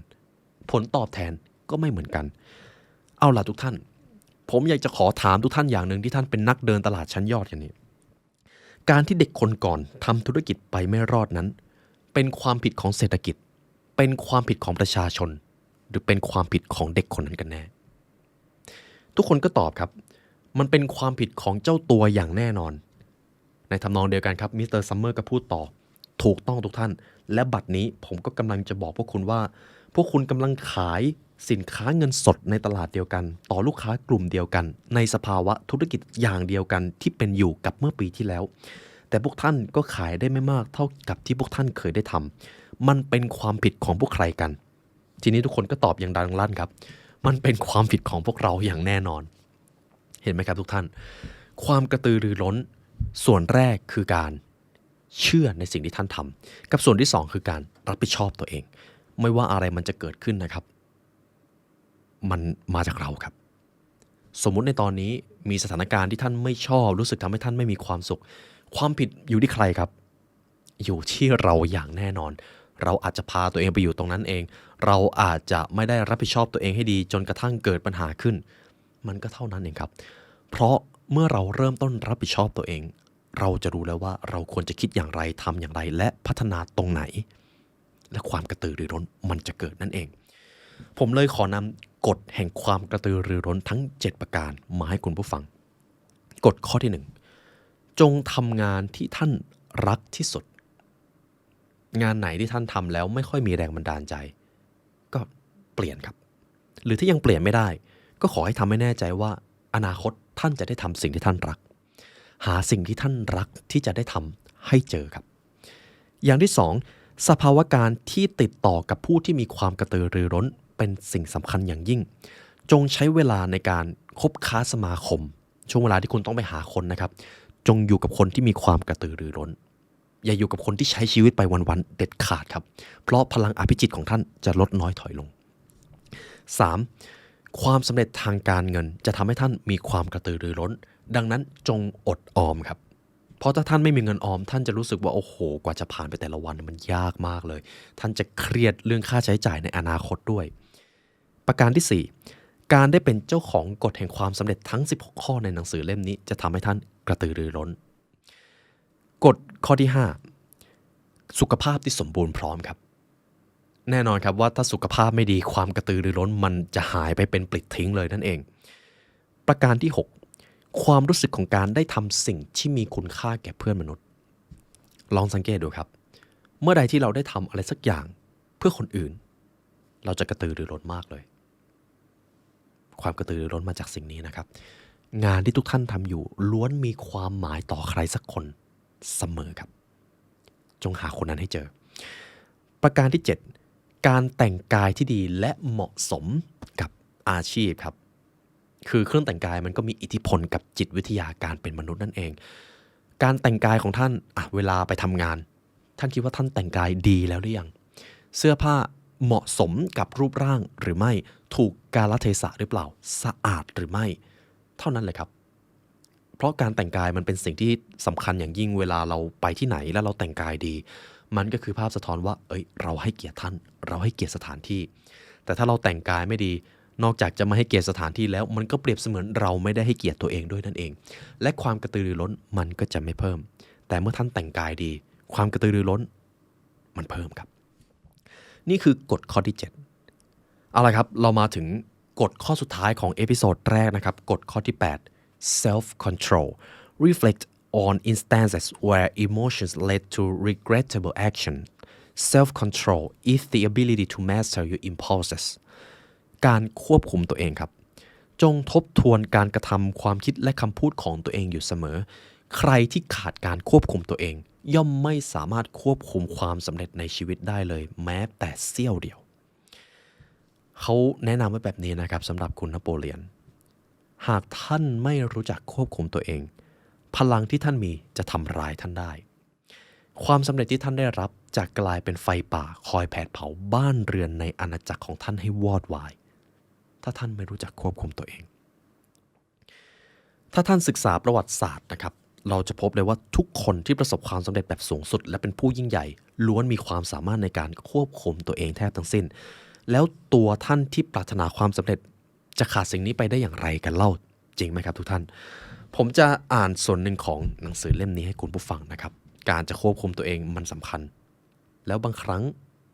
ผลตอบแทนก็ไม่เหมือนกันเอาล่ะทุกท่านผมอยากจะขอถามทุกท่านอย่างหนึ่งที่ท่านเป็นนักเดินตลาดชั้นยอดกันนี้การที่เด็กคนก่อนทำธุรกิจไปไม่รอดนั้นเป็นความผิดของเศรษฐกิจเป็นความผิดของประชาชนหรือเป็นความผิดของเด็กคนนั้นกันแน่ทุกคนก็ตอบครับมันเป็นความผิดของเจ้าตัวอย่างแน่นอนในทำนองเดียวกันครับมิสเตอร์ซัมเมอร์ก็พูดต่อถูกต้องทุกท่านและบัดนี้ผมก็กำลังจะบอกพวกคุณว่าพวกคุณกำลังขายสินค้าเงินสดในตลาดเดียวกันต่อลูกค้ากลุ่มเดียวกันในสภาวะธุรกิจอย่างเดียวกันที่เป็นอยู่กับเมื่อปีที่แล้วแต่พวกท่านก็ขายได้ไม่มากเท่ากับที่พวกท่านเคยได้ทำมันเป็นความผิดของพวกใครกันทีนี้ทุกคนก็ตอบอย่างดังลั่นครับมันเป็นความผิดของพวกเราอย่างแน่นอนเห็นไหมครับทุกท่านความกระตือรือร้นส่วนแรกคือการเชื่อในสิ่งที่ท่านทำกับส่วนที่สองคือการรับผิดชอบตัวเองไม่ว่าอะไรมันจะเกิดขึ้นนะครับมันมาจากเราครับสมมุติในตอนนี้มีสถานการณ์ที่ท่านไม่ชอบรู้สึกทำให้ท่านไม่มีความสุขความผิดอยู่ที่ใครครับอยู่ที่เราอย่างแน่นอนเราอาจจะพาตัวเองไปอยู่ตรงนั้นเองเราอาจจะไม่ได้รับผิดชอบตัวเองให้ดีจนกระทั่งเกิดปัญหาขึ้นมันก็เท่านั้นเองครับเพราะเมื่อเราเริ่มต้นรับผิดชอบตัวเองเราจะรู้แล้วว่าเราควรจะคิดอย่างไรทำอย่างไรและพัฒนาตรงไหนและความกระตือรือร้นมันจะเกิดนั่นเองผมเลยขอนำกฎแห่งความกระตือรือร้นทั้ง7ประการมาให้คุณผู้ฟังกฎข้อที่1จงทำงานที่ท่านรักที่สุดงานไหนที่ท่านทำแล้วไม่ค่อยมีแรงบันดาลใจก็เปลี่ยนครับหรือที่ยังเปลี่ยนไม่ได้ก็ขอให้ทำให้แน่ใจว่าอนาคตท่านจะได้ทำสิ่งที่ท่านรักหาสิ่งที่ท่านรักที่จะได้ทำให้เจอครับอย่างที่2สภาวะการที่ติดต่อกับผู้ที่มีความกระตือรือร้นเป็นสิ่งสำคัญอย่างยิ่งจงใช้เวลาในการคบค้าสมาคมช่วงเวลาที่คุณต้องไปหาคนนะครับจงอยู่กับคนที่มีความกระตือรือร้นอย่าอยู่กับคนที่ใช้ชีวิตไปวันๆเด็ดขาดครับเพราะพลังอภิจิตของท่านจะลดน้อยถอยลง 3. ความสำเร็จทางการเงินจะทำให้ท่านมีความกระตือรือร้นดังนั้นจงอดออมครับเพราะถ้าท่านไม่มีเงินออมท่านจะรู้สึกว่าโอ้โหกว่าจะผ่านไปแต่ละวันมันยากมากเลยท่านจะเครียดเรื่องค่าใช้จ่ายในอนาคตด้วยประการที่4การได้เป็นเจ้าของกฎแห่งความสำเร็จทั้ง16ข้อในหนังสือเล่มนี้จะทำให้ท่านกระตือรือร้นกฎข้อที่5สุขภาพที่สมบูรณ์พร้อมครับแน่นอนครับว่าถ้าสุขภาพไม่ดีความกระตือรือร้นมันจะหายไปเป็นปลิดทิ้งเลยนั่นเองประการที่6ความรู้สึกของการได้ทำสิ่งที่มีคุณค่าแก่เพื่อนมนุษย์ลองสังเกตดูครับเมื่อใดที่เราได้ทำอะไรสักอย่างเพื่อคนอื่นเราจะกระตือรือร้นมากเลยความกระตือรือร้นมาจากสิ่งนี้นะครับงานที่ทุกท่านทำอยู่ล้วนมีความหมายต่อใครสักคนเสมอครับจงหาคนนั้นให้เจอประการที่7การแต่งกายที่ดีและเหมาะสมกับอาชีพครับคือเครื่องแต่งกายมันก็มีอิทธิพลกับจิตวิทยาการเป็นมนุษย์นั่นเองการแต่งกายของท่านเวลาไปทำงานท่านคิดว่าท่านแต่งกายดีแล้วหรือยังเสื้อผ้าเหมาะสมกับรูปร่างหรือไม่ถูกกาลเทศะหรือเปล่าสะอาดหรือไม่เท่านั้นเลยครับเพราะการแต่งกายมันเป็นสิ่งที่สำคัญอย่างยิ่งเวลาเราไปที่ไหนแล้วเราแต่งกายดีมันก็คือภาพสะท้อนว่าเราให้เกียรติท่านเราให้เกียรติสถานที่แต่ถ้าเราแต่งกายไม่ดีนอกจากจะไม่ให้เกียรติสถานที่แล้วมันก็เปรียบเสมือนเราไม่ได้ให้เกียรติตัวเองด้วยนั่นเองและความกระตือรือร้นมันก็จะไม่เพิ่มแต่เมื่อท่านแต่งกายดีความกระตือรือร้นมันเพิ่มครับนี่คือกฎข้อที่7เอาล่ะครับเรามาถึงกฎข้อสุดท้ายของเอพิโซดแรกนะครับกฎข้อที่8 self control reflect on instances where emotions led to regrettable action self control is the ability to master your impulses การควบคุมตัวเองครับ จงทบทวนการกระทำความคิดและคำพูดของตัวเองอยู่เสมอใครที่ขาดการควบคุมตัวเองย่อมไม่สามารถควบคุมความสำเร็จในชีวิตได้เลยแม้แต่เสี้ยวเดียวเขาแนะนำไว้แบบนี้นะครับสำหรับคุณนโปเลียนหากท่านไม่รู้จักควบคุมตัวเองพลังที่ท่านมีจะทำร้ายท่านได้ความสำเร็จที่ท่านได้รับจะกลายเป็นไฟป่าคอยแผดเผาบ้านเรือนในอาณาจักรของท่านให้วอดวายถ้าท่านไม่รู้จักควบคุมตัวเองถ้าท่านศึกษาประวัติศาสตร์นะครับเราจะพบเลยว่าทุกคนที่ประสบความสำเร็จแบบสูงสุดและเป็นผู้ยิ่งใหญ่ล้วนมีความสามารถในการควบคุมตัวเองแทบทั้งสิ้นแล้วตัวท่านที่ปรารถนาความสำเร็จจะขาดสิ่งนี้ไปได้อย่างไรกันเล่าจริงไหมครับทุกท่านผมจะอ่านส่วนหนึ่งของหนังสือเล่มนี้ให้คุณผู้ฟังนะครับการจะควบคุมตัวเองมันสำคัญแล้วบางครั้ง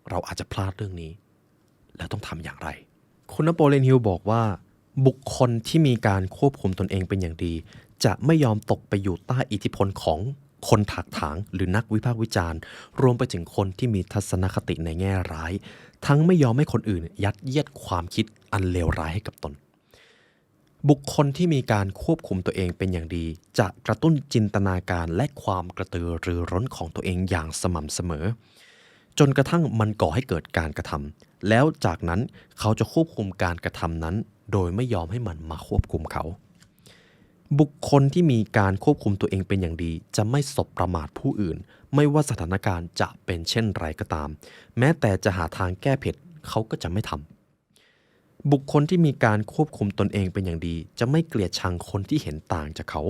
เราอาจจะพลาดเรื่องนี้แล้วต้องทำอย่างไรคุณนโปเลียนฮิลบอกว่าบุคคลที่มีการควบคุมตนเองเป็นอย่างดีจะไม่ยอมตกไปอยู่ใต้อิทธิพลของคนถักถางหรือนักวิพากษ์วิจารณ์รวมไปถึงคนที่มีทัศนคติในแง่ร้ายทั้งไม่ยอมให้คนอื่นยัดเยียดความคิดอันเลวร้ายให้กับตนบุคคลที่มีการควบคุมตัวเองเป็นอย่างดีจะกระตุ้นจินตนาการและความกระตือรือร้นของตัวเองอย่างสม่ำเสมอจนกระทั่งมันก่อให้เกิดการกระทำแล้วจากนั้นเขาจะควบคุมการกระทำนั้นโดยไม่ยอมให้มันมาควบคุมเขาบุคคลที่มีการควบคุมตัวเองเป็นอย่างดีจะไม่สบประมาทผู้อื่นไม่ว่าสถานการณ์จะเป็นเช่นไรก็ตามแม้แต่จะหาทางแก้เผ็ดเขาก็จะไม่ทำบุคคลที่มีการควบคุมตนเองเป็นอย่างดีจะไม่เกลียดชังคนที่เห็นต่างจากเขา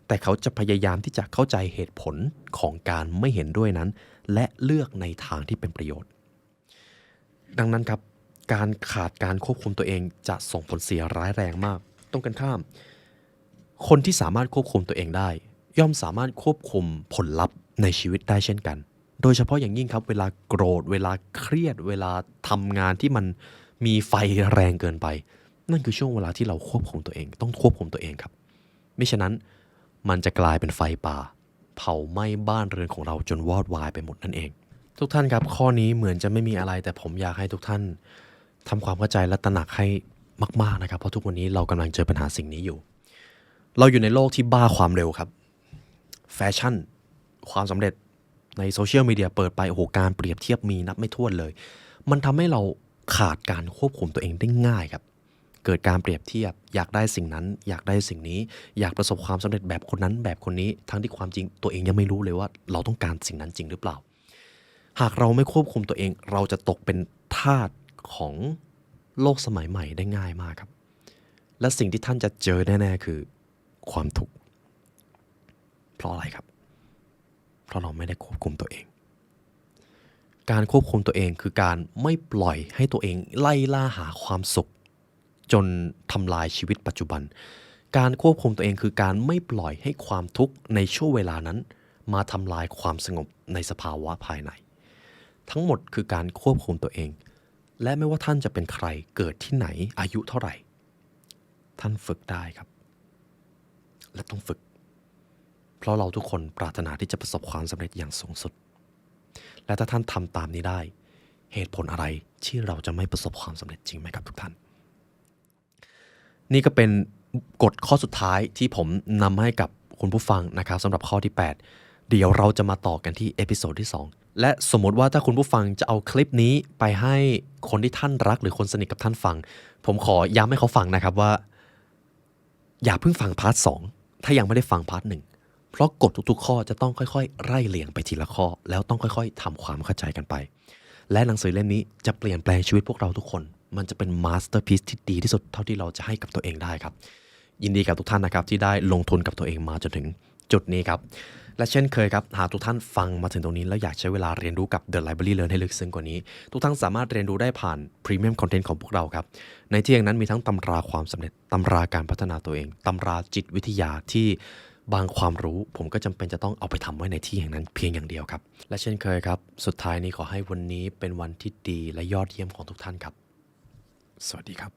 แต่เขาจะพยายามที่จะเข้าใจเหตุผลของการไม่เห็นด้วยนั้นและเลือกในทางที่เป็นประโยชน์ดังนั้นครับการขาดการควบคุมตัวเองจะส่งผลเสียร้ายแรงมากตรงกันข้ามคนที่สามารถควบคุมตัวเองได้ย่อมสามารถควบคุมผลลัพธ์ในชีวิตได้เช่นกันโดยเฉพาะอย่างยิ่งครับเวลาโกรธเวลาเครียดเวลาทำงานที่มันมีไฟแรงเกินไปนั่นคือช่วงเวลาที่เราควบคุมตัวเองต้องควบคุมตัวเองครับมิฉะนั้นมันจะกลายเป็นไฟป่าเผาไหม้บ้านเรือนของเราจนวอดวายไปหมดนั่นเองทุกท่านครับข้อนี้เหมือนจะไม่มีอะไรแต่ผมอยากให้ทุกท่านทำความเข้าใจและตระหนักให้มากๆนะครับเพราะทุกวันนี้เรากำลังเจอปัญหาสิ่งนี้อยู่เราอยู่ในโลกที่บ้าความเร็วครับแฟชั่นความสำเร็จในโซเชียลมีเดียเปิดไปโอ้โหการเปรียบเทียบมีนับไม่ถ้วนเลยมันทำให้เราขาดการควบคุมตัวเองได้ง่ายครับเกิดการเปรียบเทียบอยากได้สิ่งนั้นอยากได้สิ่งนี้อยากประสบความสำเร็จแบบคนนั้นแบบคนนี้ทั้งที่ความจริงตัวเองยังไม่รู้เลยว่าเราต้องการสิ่งนั้นจริงหรือเปล่าหากเราไม่ควบคุมตัวเองเราจะตกเป็นทาสของโลกสมัยใหม่ได้ง่ายมากครับและสิ่งที่ท่านจะเจอแน่ๆคือความทุกข์เพราะอะไรครับเพราะเราไม่ได้ควบคุมตัวเองการควบคุมตัวเองคือการไม่ปล่อยให้ตัวเองไล่ล่าหาความสุขจนทำลายชีวิตปัจจุบันการควบคุมตัวเองคือการไม่ปล่อยให้ความทุกข์ในช่วงเวลานั้นมาทำลายความสงบในสภาวะภายในทั้งหมดคือการควบคุมตัวเองและไม่ว่าท่านจะเป็นใครเกิดที่ไหนอายุเท่าไหร่ท่านฝึกได้ครับและต้องฝึกเพราะเราทุกคนปรารถนาที่จะประสบความสำเร็จอย่างสูงสุดและถ้าท่านทำตามนี้ได้เหตุผลอะไรที่เราจะไม่ประสบความสำเร็จจริงไหมครับทุกท่านนี่ก็เป็นกฎข้อสุดท้ายที่ผมนำให้กับคุณผู้ฟังนะครับสำหรับข้อที่8เดี๋ยวเราจะมาต่อกันที่เอพิโซดที่2และสมมติว่าถ้าคุณผู้ฟังจะเอาคลิปนี้ไปให้คนที่ท่านรักหรือคนสนิทกับท่านฟังผมขอย้ำให้เขาฟังนะครับว่าอย่าเพิ่งฟังพาร์ท2ถ้ายังไม่ได้ฟังพาร์ท1เพราะกฎทุกๆข้อจะต้องค่อยๆไล่เรียงไปทีละข้อแล้วต้องค่อยๆทำความเข้าใจกันไปและหนังสือเล่มนี้จะเปลี่ยนแปลงชีวิตพวกเราทุกคนมันจะเป็นมาสเตอร์พีซที่ดีที่สุดเท่าที่เราจะให้กับตัวเองได้ครับยินดีกับทุกท่านนะครับที่ได้ลงทุนกับตัวเองมาจนถึงจุดนี้ครับและเช่นเคยครับหากทุกท่านฟังมาถึงตรงนี้แล้วอยากใช้เวลาเรียนรู้กับ The Library Learn ให้ลึกซึ้งกว่านี้ทุกท่านสามารถเรียนรู้ได้ผ่าน Premium Content ของพวกเราครับในที่อย่างนั้นมีทั้งตำราความสำเร็จตำราการพัฒนาตัวเองตำราจิตวิทยาที่บางความรู้ผมก็จำเป็นจะต้องเอาไปทำไว้ในที่แห่งนั้นเพียงอย่างเดียวครับและเช่นเคยครับสุดท้ายนี้ขอให้วันนี้เป็นวันที่ดีและยอดเยี่ยมของทุกท่านครับสวัสดีครับ